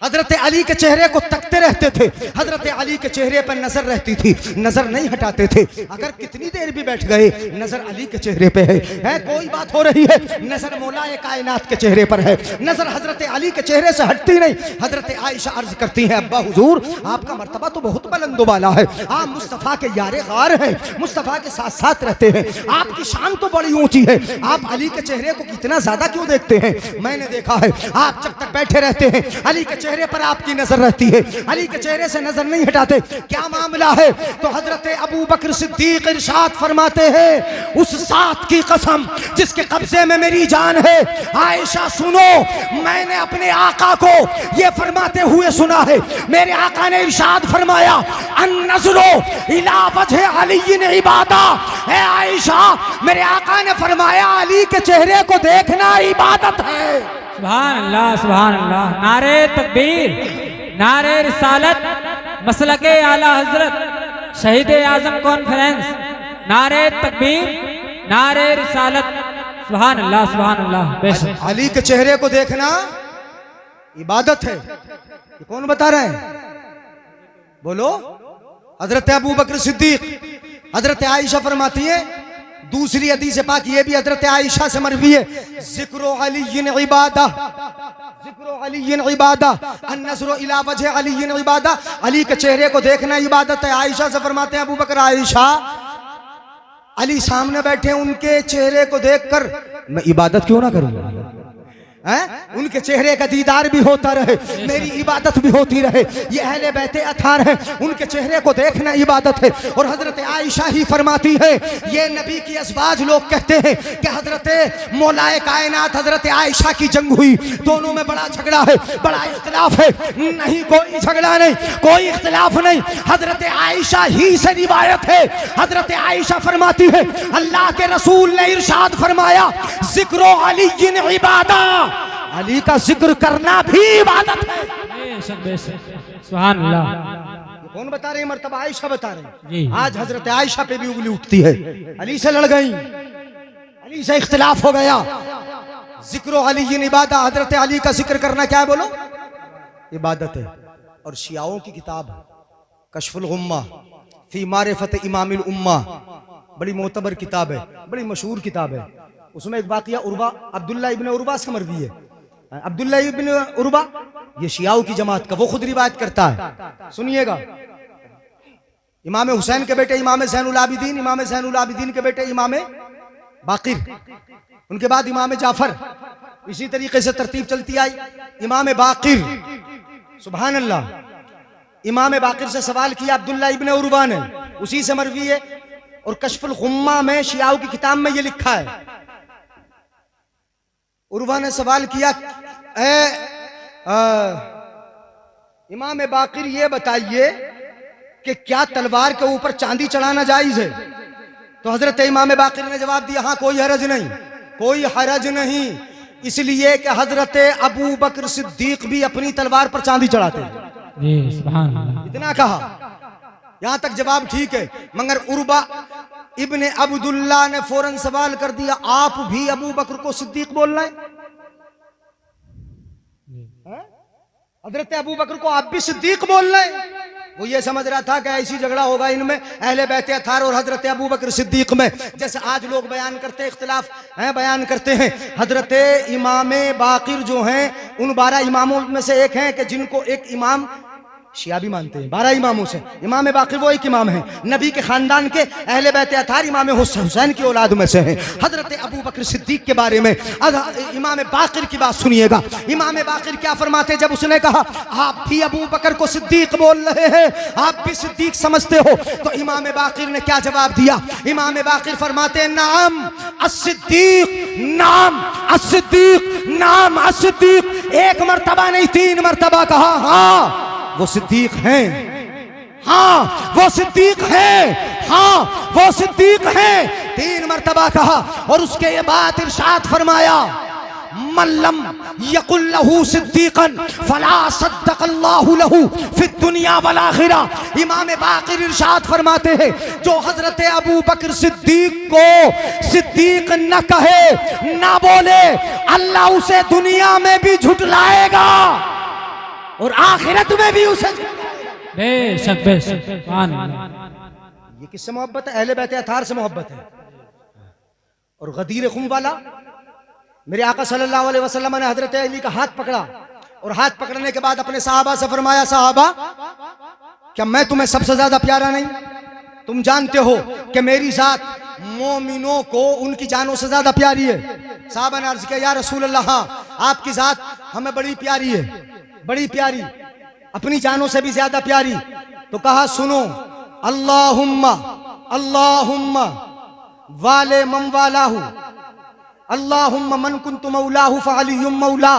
हजरत अली के चेहरे को तकते रहते थे, हजरत अली के चेहरे पर नजर रहती थी, नजर नहीं हटाते थे। अगर कितनी देर भी बैठ गए, नजर अली के चेहरे पे है कोई बात हो रही है, नजर मौलाए कायनात के चेहरे पर है, नजर हजरत अली के चेहरे से हटती नहीं। हजरत आयशा अर्ज करती है अब्बा हुजूर आपका मर्तबा तो बहुत बुलंद वाला है, आप मुस्तफ़ा के यारे गार हैं, मुस्तफ़ा के साथ साथ रहते हैं, आपकी शान तो बड़ी ऊंची है, आप अली के चेहरे को इतना ज्यादा क्यों देखते हैं? मैंने देखा है आप जब तक बैठे रहते हैं अली के चेहरे पर आपकी नजर रहती है, अली के चेहरे से नजर नहीं हटाते। क्या मामला है? तो हजरत अबू बकर सिद्दीक इरशाद फरमाते हैं उस साथ की कसम जिसके कब्जे में मेरी जान है, आयशा सुनो, मैंने अपने आका को ये फरमाते हुए सुना है। मेरे आका ने इरशाद फरमाया अन्नज़रो इला वजह अली इबादा। है आयशा, मेरे आका ने फरमाया अली के चेहरे को देखना इबादत है। सुभान अल्लाह, सुभान अल्लाह। नारे तकबीर, नारे रिसालत, मसलके आला हजरत, शहीद आजम कॉन्फ्रेंस, नारे तकबीर, नारे रिसालत, सुभान अल्लाह, सुभान अल्लाह। बेशक अली के चेहरे को देखना इबादत है। ये कौन बता रहे हैं? बोलो। हजरत अबू बकर सिद्दीक। हजरत आयशा फरमाती है, दूसरी हदीस पाक ये भी हजरत आयशा से मरवी है, जिक्रो अली इबादा, जिक्रो अली इबादा, अन्नज़रो इला वजह अली इबादा, अली के चेहरे को देखना इबादत है। आयशा से फरमाते हैं अबू बकर आयशा अली सामने बैठे, उनके चेहरे को देखकर मैं इबादत क्यों ना करूं? उनके चेहरे का दीदार भी होता रहे, मेरी इबादत भी होती रहे। ये अहले बैते अथार हैं, उनके चेहरे को देखना इबादत है। और हजरत आयशा ही फरमाती है, ये नबी की अज़वाज लोग कहते हैं कि हजरत मौलाए कायनात हजरत आयशा की जंग हुई, दोनों में बड़ा झगड़ा है, बड़ा इख्तिलाफ है। नहीं, कोई झगड़ा नहीं, कोई इख्तिलाफ नहीं, हजरत आयशा ही से रिवायत है। हजरत आयशा फरमाती है अल्लाह के रसूल ने इरशाद फरमाया जिक्रो अली इबादा, अली का जिक्र करना भी इबादत है। बेशक बेशक, सुभान अल्लाह। कौन बता रहे हैं? मर्तबा आयशा बता रहे जी। हैं। आज हजरत आयशा पे भी उंगली उठती है, अली से लड़ गई, अली से इख्तिलाफ हो गया। जिक्र अली इबादत, हजरत अली का जिक्र करना क्या है बोलो? इबादत है। और शियाओं की किताब कशफुल गुम्मा फी मारिफत इमामिल उम्मा, बड़ी मोतबर किताब है, बड़ी मशहूर किताब है। उसमें एक वाकया उर्वा, अब्दुल्ला इब्न उर्वा से मरवी है। अब्दुल्ला इब्न उर्वा ये शियाओं की जमात का, वो खुद रिवायत करता है, सुनिएगा। इमाम हुसैन के बेटे इमाम ज़ैनुल आबिदीन, इमाम ज़ैनुल आबिदीन के बेटे इमाम बाकिर, उनके बाद इमाम जाफर, इसी तरीके से तरतीब चलती आई। इमाम बाकिर, सुभान अल्लाह, इमाम बाकिर से सवाल किया अब्दुल्ला इब्न उर्वा ने, उसी से मरवी है। और कशफुल गुम्मा में शियाओं की किताब में ये लिखा है, उर्वा ने सवाल किया, इमाम बाकिर ये बताइए कि क्या तलवार के ऊपर चांदी चढ़ाना जायज है? तो हजरत इमाम बाकिर ने जवाब दिया, हाँ कोई हरज नहीं, कोई हरज नहीं, इसलिए कि हजरत अबू बकर सिद्दीक भी अपनी तलवार पर चांदी चढ़ाते हैं। जी सुभान अल्लाह। इतना कहा, यहां तक जवाब ठीक है। मगर उर्वा इब्ने अब्दुल्ला ने फौरन सवाल कर दिया, आप भी अबू बकर को सिद्दीक बोल रहे हैं? हजरत अबू बकर को आप भी सिद्दीक बोल रहे हैं? वो ये समझ रहा था कि ऐसी झगड़ा होगा इनमें अहले बैत अतार और हजरत अबू बकर सिद्दीक में, जैसे आज लोग बयान करते हैं, इख्तिलाफ हैं बयान करते हैं। हजरत इमाम बाकिर जो हैं उन 12 इमामों में से एक हैं कि जिनको एक इमाम शिया भी मानते हैं। 12 इमामों से इमाम बाकिर वो एक इमाम है, नबी के खानदान के अहले बैत अतार इमाम हुसैन की औलाद में से हैं। हजरत अबू बकर सिद्दीक के बारे में इमाम बाकिर की बात सुनिएगा। इमाम बाकिर क्या फरमाते, जब उसने कहा आप भी अबू बकर को सिद्दीक बोल रहे हैं, आप भी सिद्दीक समझते हो, तो इमाम बाकिर ने क्या जवाब दिया? इमाम बाकिर फरमाते हैं, नाम अस्सिद्दीक, नाम अस्सिद्दीक, नाम अस्सिद्दीक। एक मर्तबा नहीं 3 मर्तबा कहा, हाँ वो सिद्दीक हैं, हाँ वो सिद्दीक हैं, हाँ वो सिद्दीक हैं। 3 मर्तबा कहा और उसके बाद इरशाद फरमाया, मल्लम यकुल लहू सिद्दीकन फला सद्दक़ल्लाहु लहू फिद दुनिया वल आखिरा। इमाम बाकिर इरशाद फरमाते हैं, जो हजरत अबू बकर सिद्दीक को सिद्दीक न कहे न बोले, अल्लाह उसे दुनिया में भी झुटलाएगा और आखिरत में भी उसे। बेशक बेशक सुभान अल्लाह। ये किससे मोहब्बत है? अहले बैत अतार से मोहब्बत है। और गदीर खुम वाला, मेरे आका सल्लल्लाहु अलैहि वसल्लम ने हजरत अली का हाथ पकड़ा और हाथ पकड़ने के बाद अपने सहाबा से फरमाया, सहाबा क्या मैं तुम्हें सबसे ज्यादा प्यारा नहीं? तुम जानते हो कि मेरी जात मोमिनों को उनकी जानों से ज्यादा प्यारी है। सहाबा ने अर्ज किया, या रसूल अल्लाह, हाँ आपकी जात हमें बड़ी प्यारी है, बड़ी प्यारी, अपनी जानों से भी ज्यादा प्यारी। तो कहा, सुनो, अल्लाहुम्मा अल्लाहुम्मा वाले मम वालाहु, अल्लाहुम्मा मन कुन्तु मौलाहु फअलियुम मौला,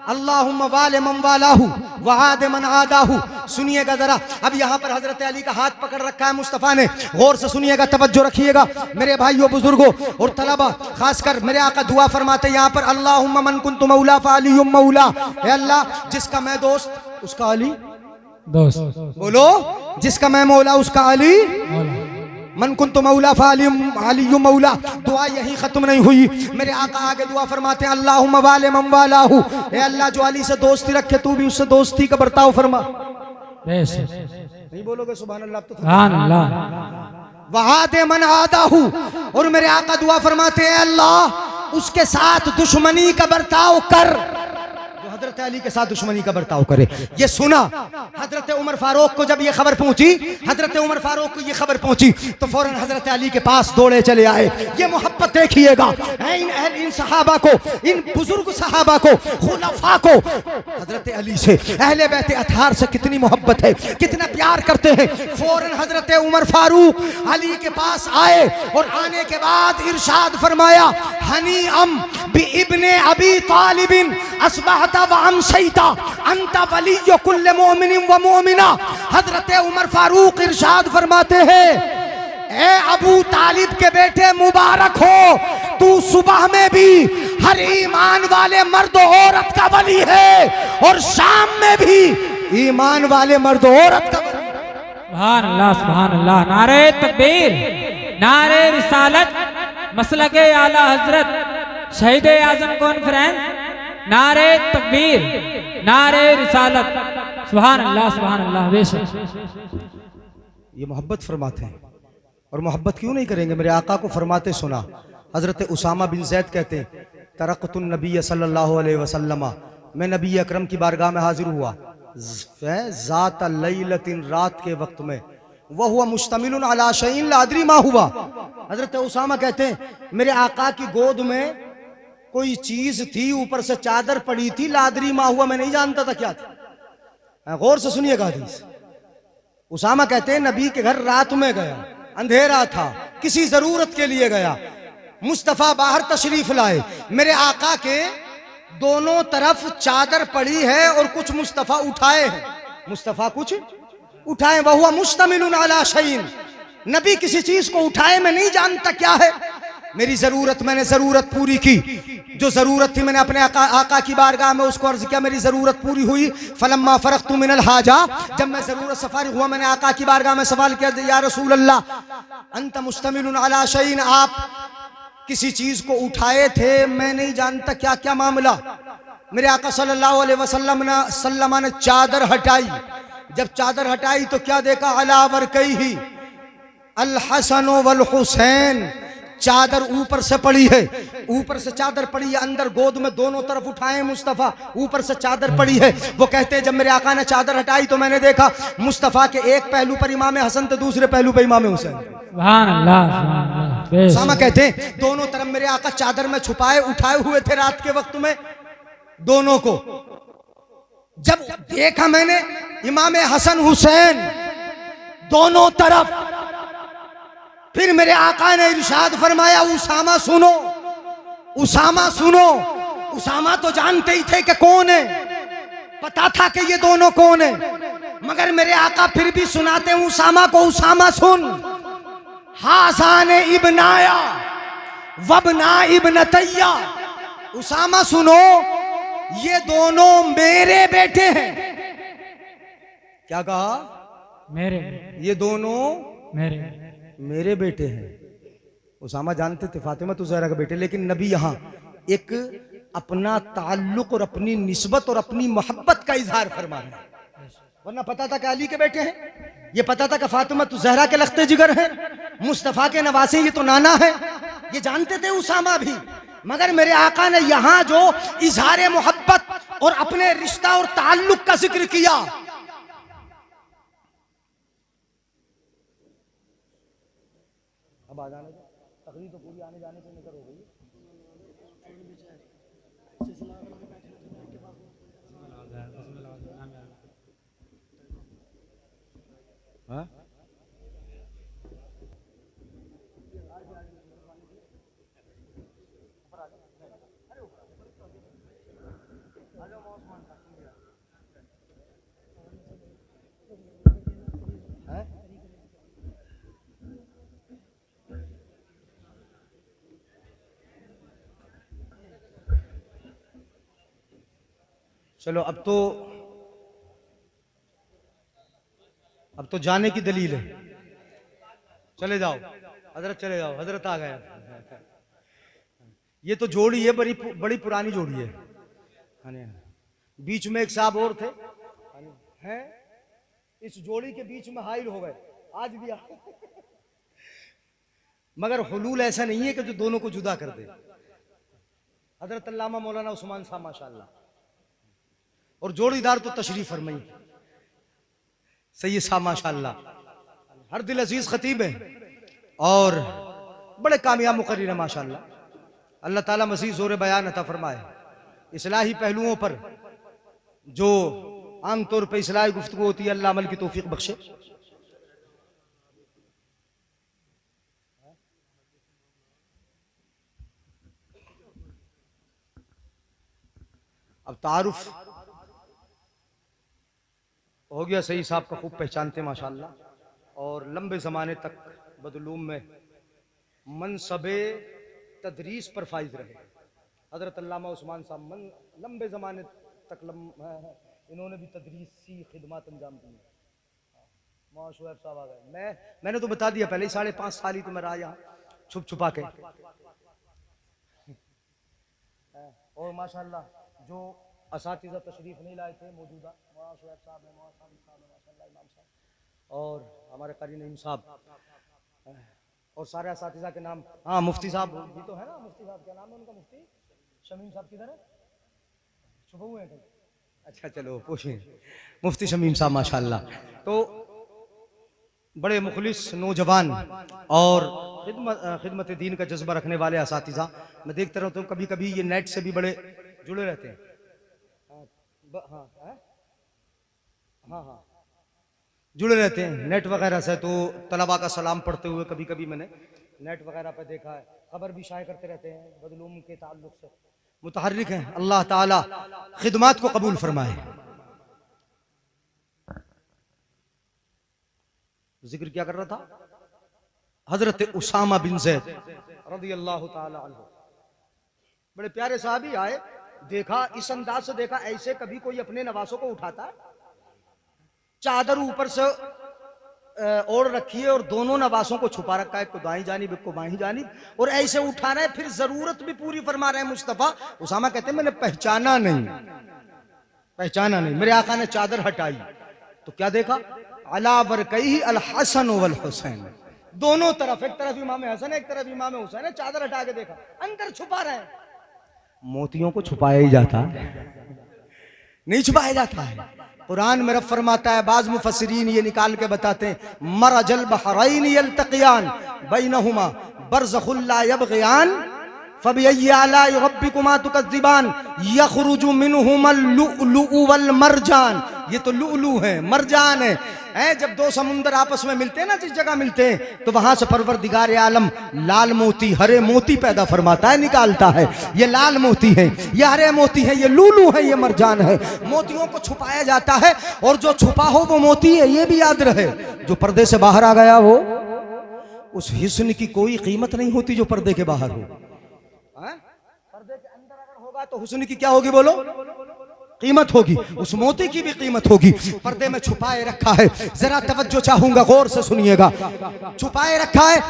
अल्लाहुम्मा वाले मम वालाहु वआद मन आदाहु। सुनिएगा जरा, अब यहाँ पर हजरत अली का हाथ पकड़ रखा है मुस्तफ़ा ने, गौर से सुनिएगा, तवज्जो रखिएगा मेरे भाइयों बुजुर्गों और तलबा, खासकर मेरे आका दुआ फरमाते यहाँ पर, अल्लाहुम्मा मन कुन्तु मौला फअलियुम मौला। हे अल्लाह, जिसका मैं दोस्त उसका अली दोस्त, बोलो, जिसका मैं मौला उसका अली, मन कुन्तु मौला फअलियुम मौला। दुआ यही खत्म नहीं हुई, मेरे आका आगे दुआ फरमाते हैं, अल्लाहुम्मा वाले मम वालाहु। हे अल्लाह, जो अली से दोस्ती रखे तू भी उससे दोस्ती का बर्ताव फरमा। नहीं बोलोगे सुभान अल्लाह? तो सुभान अल्लाह। वहादे मन आदाहु। और मेरे आका दुआ फरमाते हैं, अल्लाह उसके साथ दुश्मनी का बर्ताव कर, हजरत अली के साथ दुश्मनी का बर्ताव करे। ये सुना हजरत उमर फारूक को, जब ये खबर पहुंची, हजरत उमर फारूक को ये खबर पहुंची तो फौरन हजरत अली के पास दौड़े चले आए। ये मोहब्बत देखिएगा इन सहाबा को, इन बुजुर्ग सहाबा को, खुलफा को, हजरत अली से, अहले बैत अतार से कितनी मोहब्बत है, कितना प्यार करते हैं। फौरन हजरत उमर फारूक अली के पास आए और आने के बाद इरशाद फरमाया, हनी अम बि इब्ने अबी तालिबिन अस्बहता अमसैता अंता वलिय्यु कुल्ल मोमिनिन व मोमिना। हजरत उमर फारूक इरशाद फरमाते हैं, ए अबू तालिब के बेटे मुबारक हो, तू सुबह में भी हर ईमान वाले मर्द औरत का वली है और शाम में भी ईमान वाले मर्द औरत का वली। सुभान अल्लाह, नारे तकबीर, नारे रिसालत, मसलके आला हजरत, शहीद आजम कॉन्फ्रेंस, नारे तकबीर, नारे रिसालत, सुभान अल्लाह बेशक। ये मोहब्बत फरमाते हैं, और मोहब्बत क्यों नहीं करेंगे? मेरे आका को फरमाते सुना। हजरत उसामा बिन जैद कहते हैं, तरक़तुन नबी सल्लल्लाहु अलैहि वसल्लम, मैं नबी अकरम की बारगाह में हाजिर हुआ, ज़ात लैलतिन, रात के वक्त में, वह हुआ मुश्तमिलुन अला शैइन ला अदरी मा हुआ। हजरत उसामा कहते हैं, मेरे आका की गोद में कोई चीज थी, ऊपर से चादर पड़ी थी, लादरी मा हुआ, मैं नहीं जानता था क्या था। गौर से सुनिएगा हदीस। उसामा कहते हैं, नबी के घर रात में गया, अंधेरा था, किसी जरूरत के लिए गया, मुस्तफा बाहर तशरीफ लाए, मेरे आका के दोनों तरफ चादर पड़ी है और कुछ मुस्तफा उठाए हैं, मुस्तफा कुछ उठाए, वह हुआ मुश्तमिलुन अला शैइन, नबी किसी चीज को उठाए, मैं नहीं जानता क्या है। मेरी जरूरत, मैंने जरूरत पूरी की, जो जरूरत थी मैंने अपने आका की बारगाह में उसको अर्ज किया, मेरी जरूरत पूरी हुई। फलम्मा फरगतु मिनल हाजा, जब मैं जरूरत से फारिग हुआ, मैंने आका की बारगाह में सवाल किया, या रसूल अल्लाह, अंत मुश्तमिलुन अला शैइन, आप किसी चीज को उठाए थे, मैं नहीं जानता क्या क्या मामला। मेरे आका सल्लल्लाहु अलैहि वसल्लम ने चादर हटाई, जब चादर हटाई तो क्या देखा, अला वरकैही अल हसन वल हुसैन, चादर ऊपर से पड़ी है, ऊपर से चादर पड़ी है, अंदर गोद में दोनों तरफ उठाए मुस्तफा, ऊपर से चादर पड़ी है। वो कहते हैं, जब मेरे आका ने चादर हटाई तो मैंने देखा मुस्तफा के एक पहलू पर इमाम हसन तो दूसरे पहलू पर इमाम हुसैन। सुभान अल्लाह। उसामा कहते हैं, दोनों तरफ मेरे आका चादर में छुपाए उठाए हुए थे रात के वक्त में दोनों को। जब देखा मैंने इमाम हसन हुसैन दोनों तरफ, फिर मेरे आका ने इरशाद फरमाया, उसामा सुनो, उसामा सुनो। उसामा तो जानते ही थे कि कौन है, पता था कि ये दोनों कौन है, मगर मेरे आका फिर भी सुनाते हैं उसामा को, उसामा सुन, हासान इब्नाया वबना इब्नतैया, उसामा सुनो, ये दोनों मेरे बेटे हैं। क्या कहा? मेरे, ये दोनों मेरे बेटे हैं। उसामा जानते थे फातिमा तो ज़हरा का बेटे, लेकिन नबी यहाँ एक अपना ताल्लुक और अपनी निस्बत और अपनी मोहब्बत का इजहार फरमा रहे हैं। वरना पता था कि अली के बेटे हैं, ये पता था कि फातिमा तो ज़हरा के लख्ते जिगर हैं, मुस्तफ़ा के नवासे ये तो नाना है, ये जानते थे उसामा भी। मगर मेरे आका ने यहाँ जो इजहार मोहब्बत और अपने रिश्ता और ताल्लुक का जिक्र किया, अब आ जाने तकरीर तो पूरी आने जाने से निकल हो गई। हाँ? चलो अब तो जाने की दलील है, चले जाओ हजरत, चले जाओ, हजरत आ गए। ये तो जोड़ी है, बड़ी पुरानी जोड़ी है। बीच में एक साहब और थे, हैं इस जोड़ी के बीच में हाइल हो गए, आज भी मगर हुलूल ऐसा नहीं है कि जो दोनों को जुदा कर दे। हजरत अल्लामा मौलाना उस्मान साहब माशाल्लाह, और जोड़ीदार तो तशरीफ फरमाई सैयद साहब माशाल्लाह, हर दिल अजीज खतीब है और बड़े कामयाब मुकर्रिर है माशाल्लाह। अल्लाह ताला मज़ीद ज़ोर बयान अता फरमाए, इस्लाही पहलुओं पर जो आमतौर पर इस्लाही गुफ्तगू होती है, अल्लाह अमल की तौफीक बख्शे। अब तारुफ हो गया, सही साहब का खूब पहचानते माशाल्लाह, और लंबे ज़माने तक बदलूम में मनसबे तदरीस पर फाइज रहे। हज़रत अल्लामा उस्मान साहब लंबे ज़माने तक इन्होंने भी तदरीसी खिदमत अंजाम दी। शुएब साहब आ गए। मैंने तो बता दिया पहले ही, 5.5 साल ही तो मैं रहा यहाँ छुप छुपा के। और माशाल्लाह जो असातिज़ा तशरीफ नहीं लाए थे मौजूदा, मौलाना शुएब साहब ने, मौलाना साहब ने, माशाल्लाह इमाम साहब और हमारे कारी नईम साहब और सारे असातिज़ा के नाम। हाँ मुफ्ती साहब भी तो है ना, मुफ्ती साहब क्या नाम है उनका? मुफ्ती शमीम साहब किधर है? छुपे हुए हैं कहीं? अच्छा चलो पूछिए। मुफ्ती शमीम साहब माशाल्लाह तो बड़े मुखलिस नौजवान और खिदमत दीन का जज्बा रखने वाले असातिज़ा। मैं देखता रहता हूँ कभी कभी ये नेट से भी बड़े जुड़े रहते हैं। हाँ हाँ हाँ जुड़े रहते हैं नेट वगैरह से। तो तलबा का सलाम पढ़ते हुए कभी कभी मैंने नेट वगैरह पे देखा है। खबर भी शाये करते रहते हैं बदलूम के ताल्लुक से, मुतहर्रिक हैं। अल्लाह ताला खिदमत को कबूल फरमाए। जिक्र क्या कर रहा था? हजरत उसामा बिन ज़ैद रज़ियल्लाहु ताला अन्हु, बड़े प्यारे साहबी आए। देखा इस अंदाज से, देखा ऐसे कभी कोई अपने नवासों को उठाता है? चादर ऊपर से ओढ़ रखी है और दोनों नवासों को छुपा रखा है, एक को दाईं जानिब एक को बाईं जानिब, और ऐसे उठा रहे हैं। फिर जरूरत भी पूरी फरमा रहे हैं मुस्तफा। उसामा कहते हैं मैंने पहचाना नहीं। मेरे आका ने चादर हटाई तो क्या देखा? अला वरकैहि अल हसन वल हुसैन, दोनों तरफ, एक तरफ इमाम हसन एक तरफ इमाम हुसैन है। चादर हटा के देखा, अंदर छुपा रहे हैं। मोतियों को छुपाया ही जाता नहीं, छुपाया जाता है। कुरान में रब फरमाता है, बाज़ मुफस्सिरीन ये निकाल के बताते हैं, मरजल बहरैन यल्तक़ियान बैनहुमा बरज़खुन ला यबग़ियान फबिअय्यि आलाइ रब्बिकुमा तुकज़्ज़िबान यख़रुजु मिनहुमल लुअलुअ वल मरजान। ये तो लुअलु है, मरजान है। जब दो समुंदर आपस में मिलते हैं ना, जिस जगह मिलते हैं, तो वहां से परवरदिगार आलम लाल मोती, हरे मोती पैदा फरमाता है, निकालता है। ये लाल मोती है, ये हरे मोती है, ये लुलु है, ये मरजान है। मोतियों को छुपाया जाता है और जो छुपा हो वो मोती है, ये भी याद रहे। जो पर्दे से बाहर आ गया वो, उस हिस्न की कोई कीमत नहीं होती जो पर्दे के बाहर हो। पर्दे के अंदर अगर होगा तो हुस्न की क्या होगी बोलो? कीमत होगी। उस मोती की भी कीमत होगी। पर्दे में छुपाए रखा है, जरा तवज्जो चाहूंगा, गौर से सुनिएगा। छुपाए रखा है,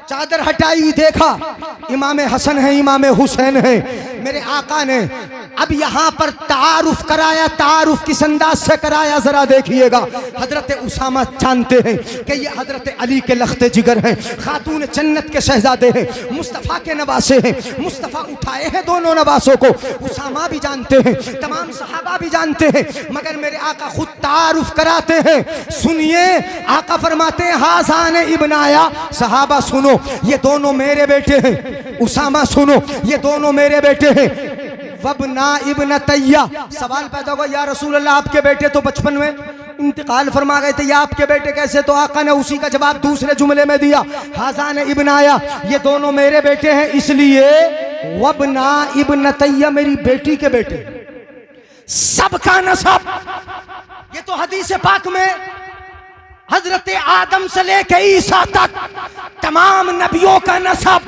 चादर हटाई, देखा इमाम हसन है, इमाम हुसैन है। मेरे आका ने अब यहाँ पर तारुफ कराया। तारुफ किस अंदाज से कराया जरा देखिएगा। हजरत उसामा जानते हैं कि ये हजरत अली के लख्ते जिगर हैं, खातून जन्नत के शहजादे हैं, मुस्तफ़ा के नवासे हैं। मुस्तफ़ा उठाए हैं दोनों नवासों को। उसामा भी जानते हैं, तमाम सहाबा भी जानते हैं, मगर मेरे आका खुद तारुफ कराते हैं। सुनिए, आका फरमाते हैं, हासान इब्न आया, सहाबा सुनो ये दोनों मेरे बेटे हैं। उसामा सुनो ये दोनों मेरे बेटे हैं। वबना इब्न तैया, सवाल पैदा हुआ, या रसूल अल्लाह आपके बेटे तो बचपन में इंतकाल फरमा गए थे, या आपके बेटे कैसे? तो आका ने उसी का जवाब दूसरे जुमले में दिया, हासान इब्न आया, ये दोनों मेरे बेटे हैं, इसलिए वबना इब्न तैया मेरी बेटी के बेटे। सबका नसब, ये तो हदीस पाक में हजरत आदम से लेके ईसा तक तमाम नबियों का नसब,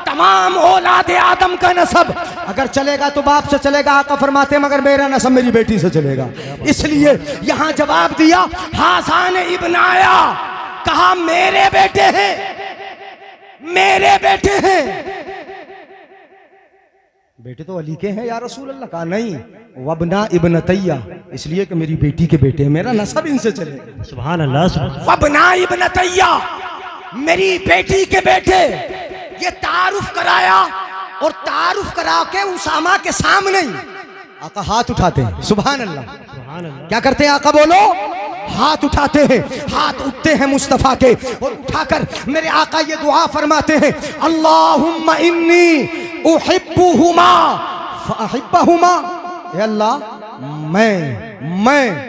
तमाम औलाद आदम का नसब अगर चलेगा तो बाप से चलेगा। आका फरमाते मगर मेरा नसब मेरी बेटी से चलेगा। इसलिए यहां जवाब दिया, हासान इब्न आया, कहा मेरे बेटे हैं, मेरे बेटे हैं। बेटे तो अली के हैं या रसूल अल्लाह? कहा नहीं, वबना इब्न तैया, इसलिए कि मेरी बेटी के बेटे हैं, मेरा नसब इनसे चलेगा। सुभान अल्लाह। वबना इब्न तैया, मेरी बेटी के बेटे। ये तारुफ कराया और तारुफ करा के उसामा के सामने आका हाथ उठाते हैं। सुभान अल्लाह। क्या करते हैं आका बोलो? हाथ उठाते हैं, हाथ उठते हैं मुस्तफा के, और उठाकर मेरे आका ये दुआ फरमाते हैं, अल्लाहुम्मा इन्नी उहिब्बुहुमा फअहिब्बहुमा। ए अल्लाह मैं,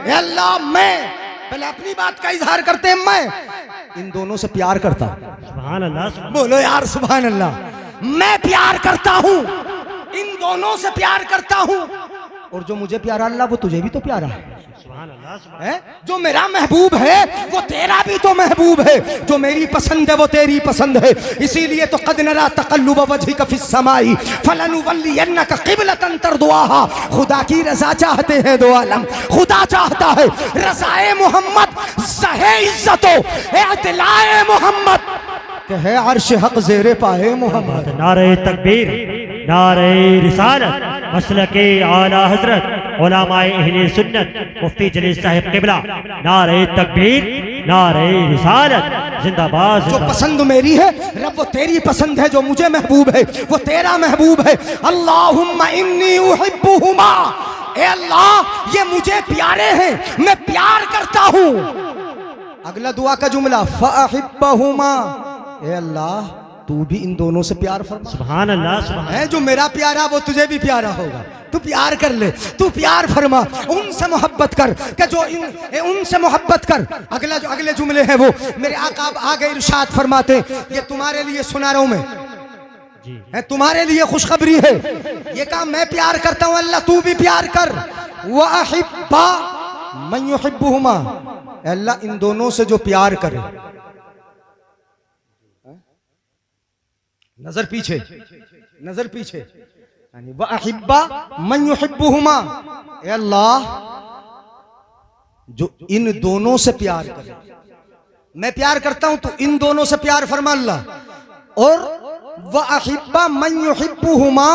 ए अल्लाह मैं, पहले अपनी बात का इजहार करते हैं, मैं इन दोनों से प्यार करता हूं। सुभान अल्लाह। बोलो यार सुभान अल्लाह। मैं प्यार करता हूं, इन दोनों से प्यार करता हूं, और जो मुझे प्यारा अल्लाह वो तुझे भी तो प्यारा है। है? जो मेरा महबूब है वो तेरा भी तो महबूब है, जो मेरी पसंद है वो तेरी पसंद है। इसीलिए तो कद नरा तक़ल्लुब वजहिक फिस समाई फलनुवल्लियन्नक क़िबलतन तर्दुहा। खुदा की रजा चाहते हैं दो आलम, खुदा चाहता है रज़ाए मोहम्मद, ज़हे इज्जतो इत्लाए मोहम्मद के है अर्श हक ज़ेरे पाए मोहम्मद। नारे तकबीर, नारे रिसालत, मसलके आला हजरत उलमाए अहले सुन्नत मुफ्ती जलील साहिब किबला। नारे तकबीर, नारे रिसालत, जिंदाबाद। जो पसंद मेरी है रब वो तेरी पसंद है, जो मुझे महबूब है वो तेरा महबूब है। अल्लाहुम्मा इन्नी उहिब्बुहुमा, ए अल्लाह ये मुझे प्यारे हैं, मैं प्यार करता हूँ। अगला दुआ का जुमला फ़अहिब्बहुमा, ए अल्लाह तू भी इन दोनों से प्यार फरमा। सुभान अल्लाह, सुभान है जो मेरा प्यारा वो तुझे भी प्यारा होगा, तू प्यार कर ले, तू प्यार फरमा, उनसे मोहब्बत कर कि जो उनसे मोहब्बत कर। अगले जुमले हैं वो मेरे आका आगे इरशाद फरमाते, ये तुम्हारे लिए सुना रहा हूं मैं, है तुम्हारे लिए खुशखबरी है। ये काम मैं प्यार करता हूं, अल्लाह तू भी प्यार कर। व अहिब्बा मन युहिब्बुहुमा, अल्लाह इन दोनों से जो प्यार करे, नजर पीछे, नजर पीछे, यानी व अहिब्बा मन युहिब्बुहुमा, ए अल्लाह जो इन दोनों से प्यार करे, मैं प्यार करता हूं तो इन दोनों से प्यार फरमा अल्लाह। और व अहिब्बा मन युहिब्बुहुमा,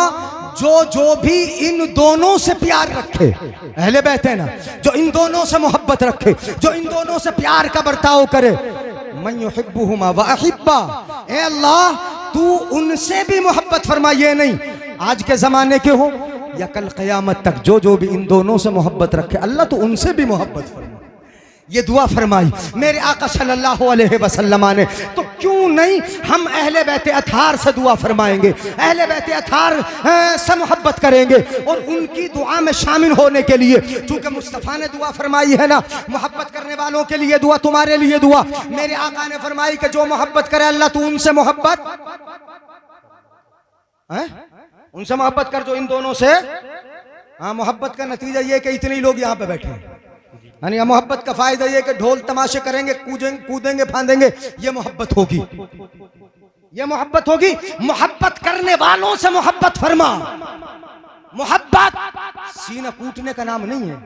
जो भी इन दोनों से प्यार रखे, अहले बैत है ना, जो इन दोनों से मोहब्बत रखे, जो इन दोनों से प्यार का बर्ताव करे, मन युहिब्बुहुमा व अहिब्बा, ए अल्लाह तू उनसे भी मोहब्बत फरमा। ये नहीं आज के जमाने के हो या कल क़यामत तक, जो भी इन दोनों से मोहब्बत रखे अल्लाह तो उनसे भी मोहब्बत फरमा। ये दुआ फरमाई मेरे आका सल्लल्लाहु अलैहि वसल्लम ने, तो क्यों नहीं हम अहले बैत अथार से दुआ फरमाएंगे, अहले बैत अथार से मोहब्बत करेंगे और उनकी दुआ में शामिल होने के लिए, चूंकि मुस्तफ़ा ने दुआ फरमाई है ना, मोहब्बत करने वालों के लिए दुआ, तुम्हारे लिए दुआ। मेरे आका ने फरमाई कि जो मोहब्बत करे अल्लाह तू उनसे मोहब्बत है, उनसे मोहब्बत कर जो इन दोनों से। हाँ, मोहब्बत का नतीजा ये कि इतने लोग यहाँ पे बैठे हैं, यानी मोहब्बत का फायदा ये कि ढोल तमाशे करेंगे, कूदेंगे फांदेंगे, ये मोहब्बत होगी, ये मोहब्बत होगी। मोहब्बत करने वालों से मोहब्बत फरमा। मोहब्बत सीना कूटने का नाम नहीं है,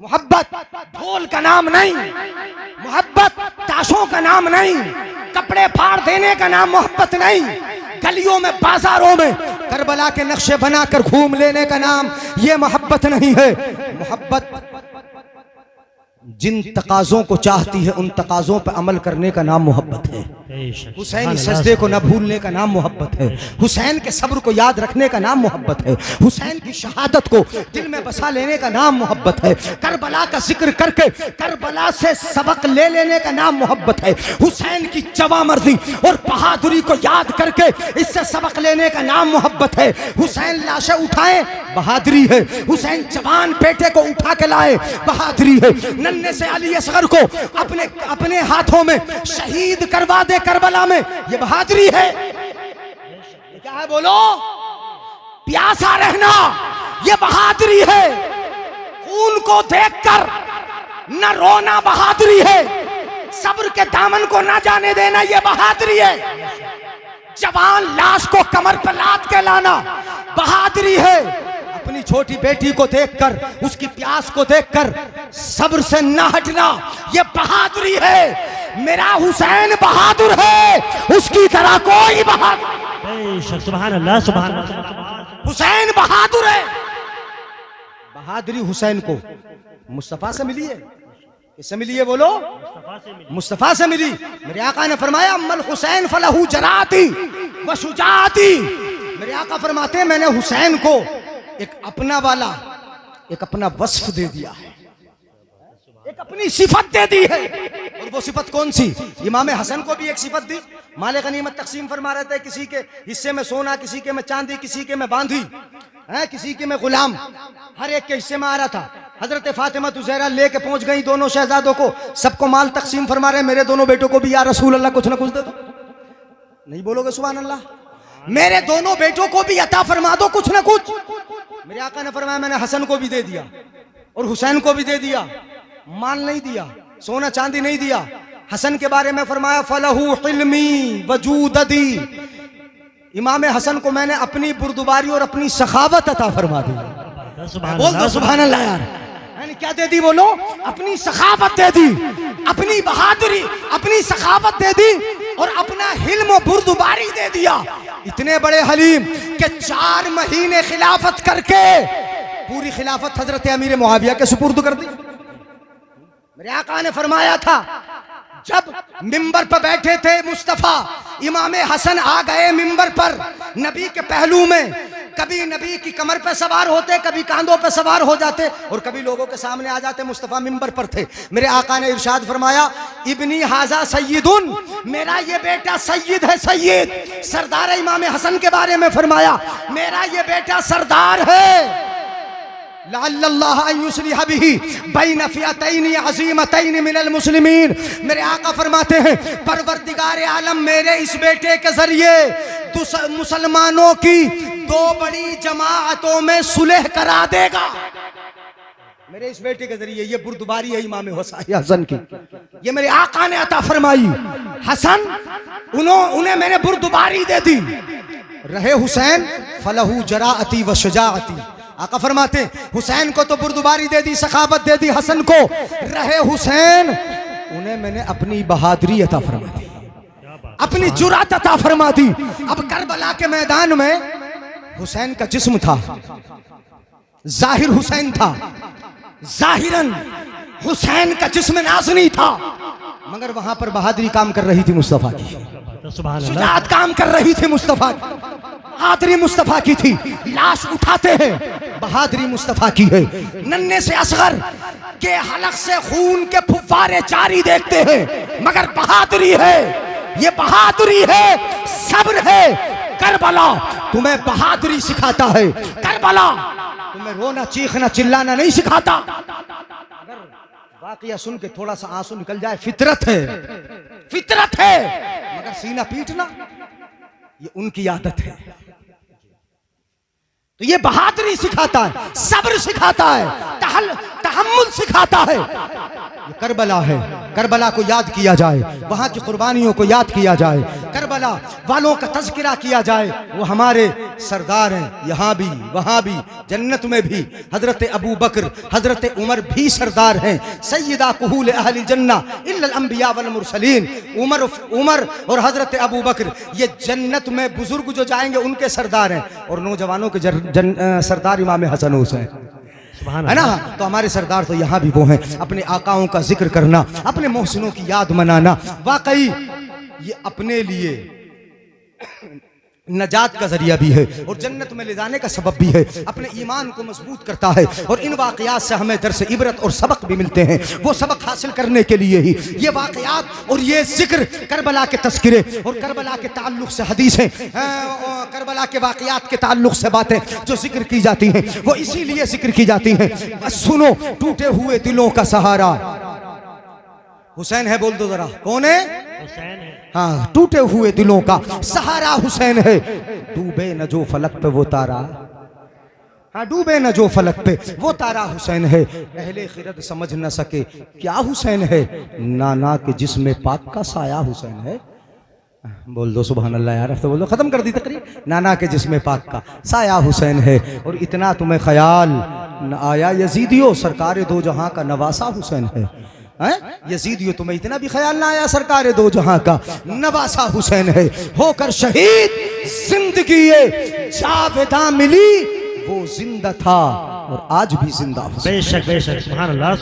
मोहब्बत ढोल का नाम नहीं, मोहब्बत ताशों का नाम नहीं, कपड़े फाड़ देने का नाम मोहब्बत नहीं, गलियों में बाजारों में करबला के नक्शे बनाकर घूम लेने का नाम ये मोहब्बत नहीं है। मोहब्बत जिन तकाज़ों को चाहती है उन तकाज़ों पर अमल करने का नाम मोहब्बत है। हुसैनी सजदे को न भूलने का नाम मोहब्बत है, हुसैन के सब्र को याद रखने का नाम मोहब्बत है, हुसैन की शहादत को दिल में बसा लेने का नाम मोहब्बत है, करबला का जिक्र करके करबला से सबक ले लेने का नाम मोहब्बत है, हुसैन की जवामर्दी और बहादुरी को याद करके इससे सबक लेने का नाम मोहब्बत है। हुसैन लाशें उठाए बहादुरी है, हुसैन जवान बेटे को उठा के लाए बहादुरी है, नन्हे से अली असगर को अपने हाथों में शहीद करवा दे करबला में, ये बहादुरी है। ये क्या है बोलो? प्यासा रहना ये बहादुरी है, खून को देखकर न रोना बहादुरी है, सब्र के दामन को न जाने देना ये बहादुरी है, जवान लाश को कमर पर लाद के लाना बहादुरी है, अपनी छोटी बेटी को देखकर उसकी प्यास को देखकर सब्र से न हटना ये बहादुरी है। मेरा हुसैन बहादुर है, उसकी तरह कोई बहादुर। सुभान अल्लाह, सुभान अल्लाह। हुसैन बहादुर है। बहादुरी हुसैन को मुस्तफा से मिली है, किससे मिली है बोलो? मुस्तफा से मिली। मेरे आका ने फरमाया अम्मल हुसैन फलहू जराती व शुजाती। मेरे आका फरमाते हैं मैंने हुसैन को एक अपना वाला, एक अपना वस्फ दे दिया है, एक अपनी सिफत दे दी है। और वो सिफत कौन सी? इमाम हसन को भी एक सिफत दी। माले गनीमत तकसीम फरमा रहे थे, किसी के हिस्से में सोना, किसी के में चांदी, किसी के में बांधी है, किसी के में गुलाम, हर एक के हिस्से में आ रहा था। हजरत फातिमा ज़हरा लेके पहुंच गई दोनों शहजादों को, सबको माल तकसीम फरमा रहे, मेरे दोनों बेटों को भी या रसूल अल्लाह कुछ ना कुछ दे दो। नहीं बोलोगे सुभान अल्लाह? मेरे दोनों बेटों को भी अता फरमा दो कुछ ना कुछ। मेरे आका ने फरमाया मैंने हसन को भी दे दिया और हुसैन को भी दे दिया। माल नहीं दिया, सोना चांदी नहीं दिया। हसन के बारे में फरमाया फलहू हिल्मी वजूददी, इमाम हसन को मैंने अपनी बुर्दबारी और अपनी सखावत अता फरमा दी। बोल दो सुभान अल्लाह यार। मैंने क्या दे दी बोलो? अपनी सखावत दे दी, अपनी बहादुरी, अपनी सखावत दे दी और अपना हिल्म और बुर्दबारी दे दिया। इतने बड़े हलीम कि 4 महीने खिलाफत करके पूरी खिलाफत हजरत अमीर मुआविया के सुपुर्द कर दी। मेरे आका ने फरमाया था, जब मिंबर पर बैठे थे मुस्तफा, इमाम हसन आ गए मिंबर पर नबी के पहलू में, कभी नबी की कमर पे सवार होते, कभी कांधों पे सवार हो जाते और कभी लोगों के सामने आ जाते। मुस्तफा मिंबर पर थे। मेरे आका ने इरशाद फरमाया, इब्नी हाजा सय्यदुन, मेरा ये बेटा सय्यद है, सय्यद सरदार है। इमाम हसन के बारे में फरमाया, मेरा ये बेटा सरदार है। लअल्लल्लाह अन युस्लिह बिही बैन फिअतैन अज़ीमतैन मिनल मुस्लिमीन। मेरे आका फरमाते हैं, परवरदिगार आलम मेरे इस बेटे के जरिए मुसलमानों की 2 बड़ी जमाअतों में सुलह करा देगा। मेरे इस बेटे के जरिए, ये बुर्दबारी है इमाम हसन की, ये मेरे आका ने अता फरमाई। हसन उन्हें मैंने बुर्दबारी दे दी। रहे हुसैन फलहू जराअती व शुजाअती, आका फरमाते हुसैन को तो बुर्दबारी दे दी, सखावत दे दी। हसन को रहे हुसैन, उन्हें मैंने अपनी बहादुरी अता फरमा दी, अपनी जुरात अता फरमा दी। अब करबला के मैदान में हुसैन का जिस्म था, जाहिर हुसैन था, जाहिरन हुसैन का जिस्म नाज़नी था, मगर वहां पर बहादुरी काम कर रही थी मुस्तफा की, शुजाअत काम कर रही थी मुस्तफा की, बहादुरी मुस्तफा की थी। लाश उठाते हैं, बहादुरी मुस्तफा की है। नन्हे से असगर के हलक से खून के फुव्वारे जारी देखते हैं, मगर बहादुरी है, ये बहादुरी है, सब्र है। करबला तुम्हें बहादुरी सिखाता है, करबला तुम्हें रोना चीखना चिल्लाना नहीं सिखाता। अगर वाकया सुन के थोड़ा सा आंसू निकल जाए, फितरत है, फितरत है, मगर सीना पीटना ये उनकी आदत है। तो ये बहादुरी सिखाता है, सब्र सिखाता है, तहम्मुल सिखाता है। ये करबला है, करबला को याद किया जाए, वहां की कुर्बानियों को याद किया जाए, करबला वालों का तज़किरा किया जाए। वो हमारे सरदार हैं, यहाँ भी वहाँ भी, जन्नत में भी। हजरत अबू बकर, हजरत उमर भी सरदार हैं। सय्यदा कुहूल अहल जन्ना इल्लल अंबिया वल मुरसलीन। उमर और हजरत अबू बकर ये जन्नत में बुजुर्ग जो जाएंगे उनके सरदार हैं, और नौजवानों के सरदार इमाम हसन हुसैन है ना। तो हमारे सरदार तो यहाँ भी वो हैं। अपने आकाओं का जिक्र करना, अपने मोहसिनों की याद मनाना, वाकई ये अपने लिए नजात का जरिया भी है और जन्नत में ले जाने का सबब भी है। अपने ईमान को मजबूत करता है और इन वाकयात से हमें दर्स इबरत और सबक भी मिलते हैं। वो सबक हासिल करने के लिए ही ये वाकयात और ये जिक्र, करबला के तस्किरे और करबला के ताल्लुक से हदीसें, करबला के वाकयात के ताल्लुक से बातें जो जिक्र की जाती हैं, वो इसीलिए जिक्र की जाती हैं। सुनो, टूटे हुए दिलों का सहारा हुसैन है। बोल दो जरा, कौन है? हुसैन है। हाँ, टूटे हुए दिलों का सहारा हुसैन है। डूबे न जो फलक पे वो तारा, हाँ डूबे न जो फलक पे वो तारा हुसैन है। अहले खिरद समझ न सके क्या हुसैन है, नाना के जिस्म पाक का साया हुसैन है। बोल दो सुभान अल्लाह यार। तो बोल दो, खत्म कर दी तकरीर। नाना के जिस्म पाक का साया हुसैन है। और इतना तुम्हें ख्याल न आया यजीदियो, सरकार दो जहां का नवासा हुसैन है। यजीदियो, तुम्हें इतना भी ख्याल ना आया सरकार दो जहां का नवासा हुसैन है। होकर शहीद जिंदगी ये जावेदा मिली, वो जिंदा था और आज भी जिंदा हुसैन। बेशक बेशक, सुभान अल्लाह।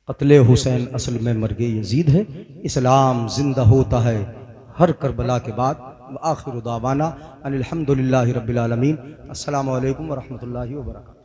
कत्ले हुसैन असल में मर्गे यजीद है। इस्लाम जिंदा होता है हर करबला के बाद। आखिर दावाना अनिल हम्दुलिल्लाहि रब्बिल आलमीन। अस्सलामु अलैकुम व रहमतुल्लाहि व बरकातहू।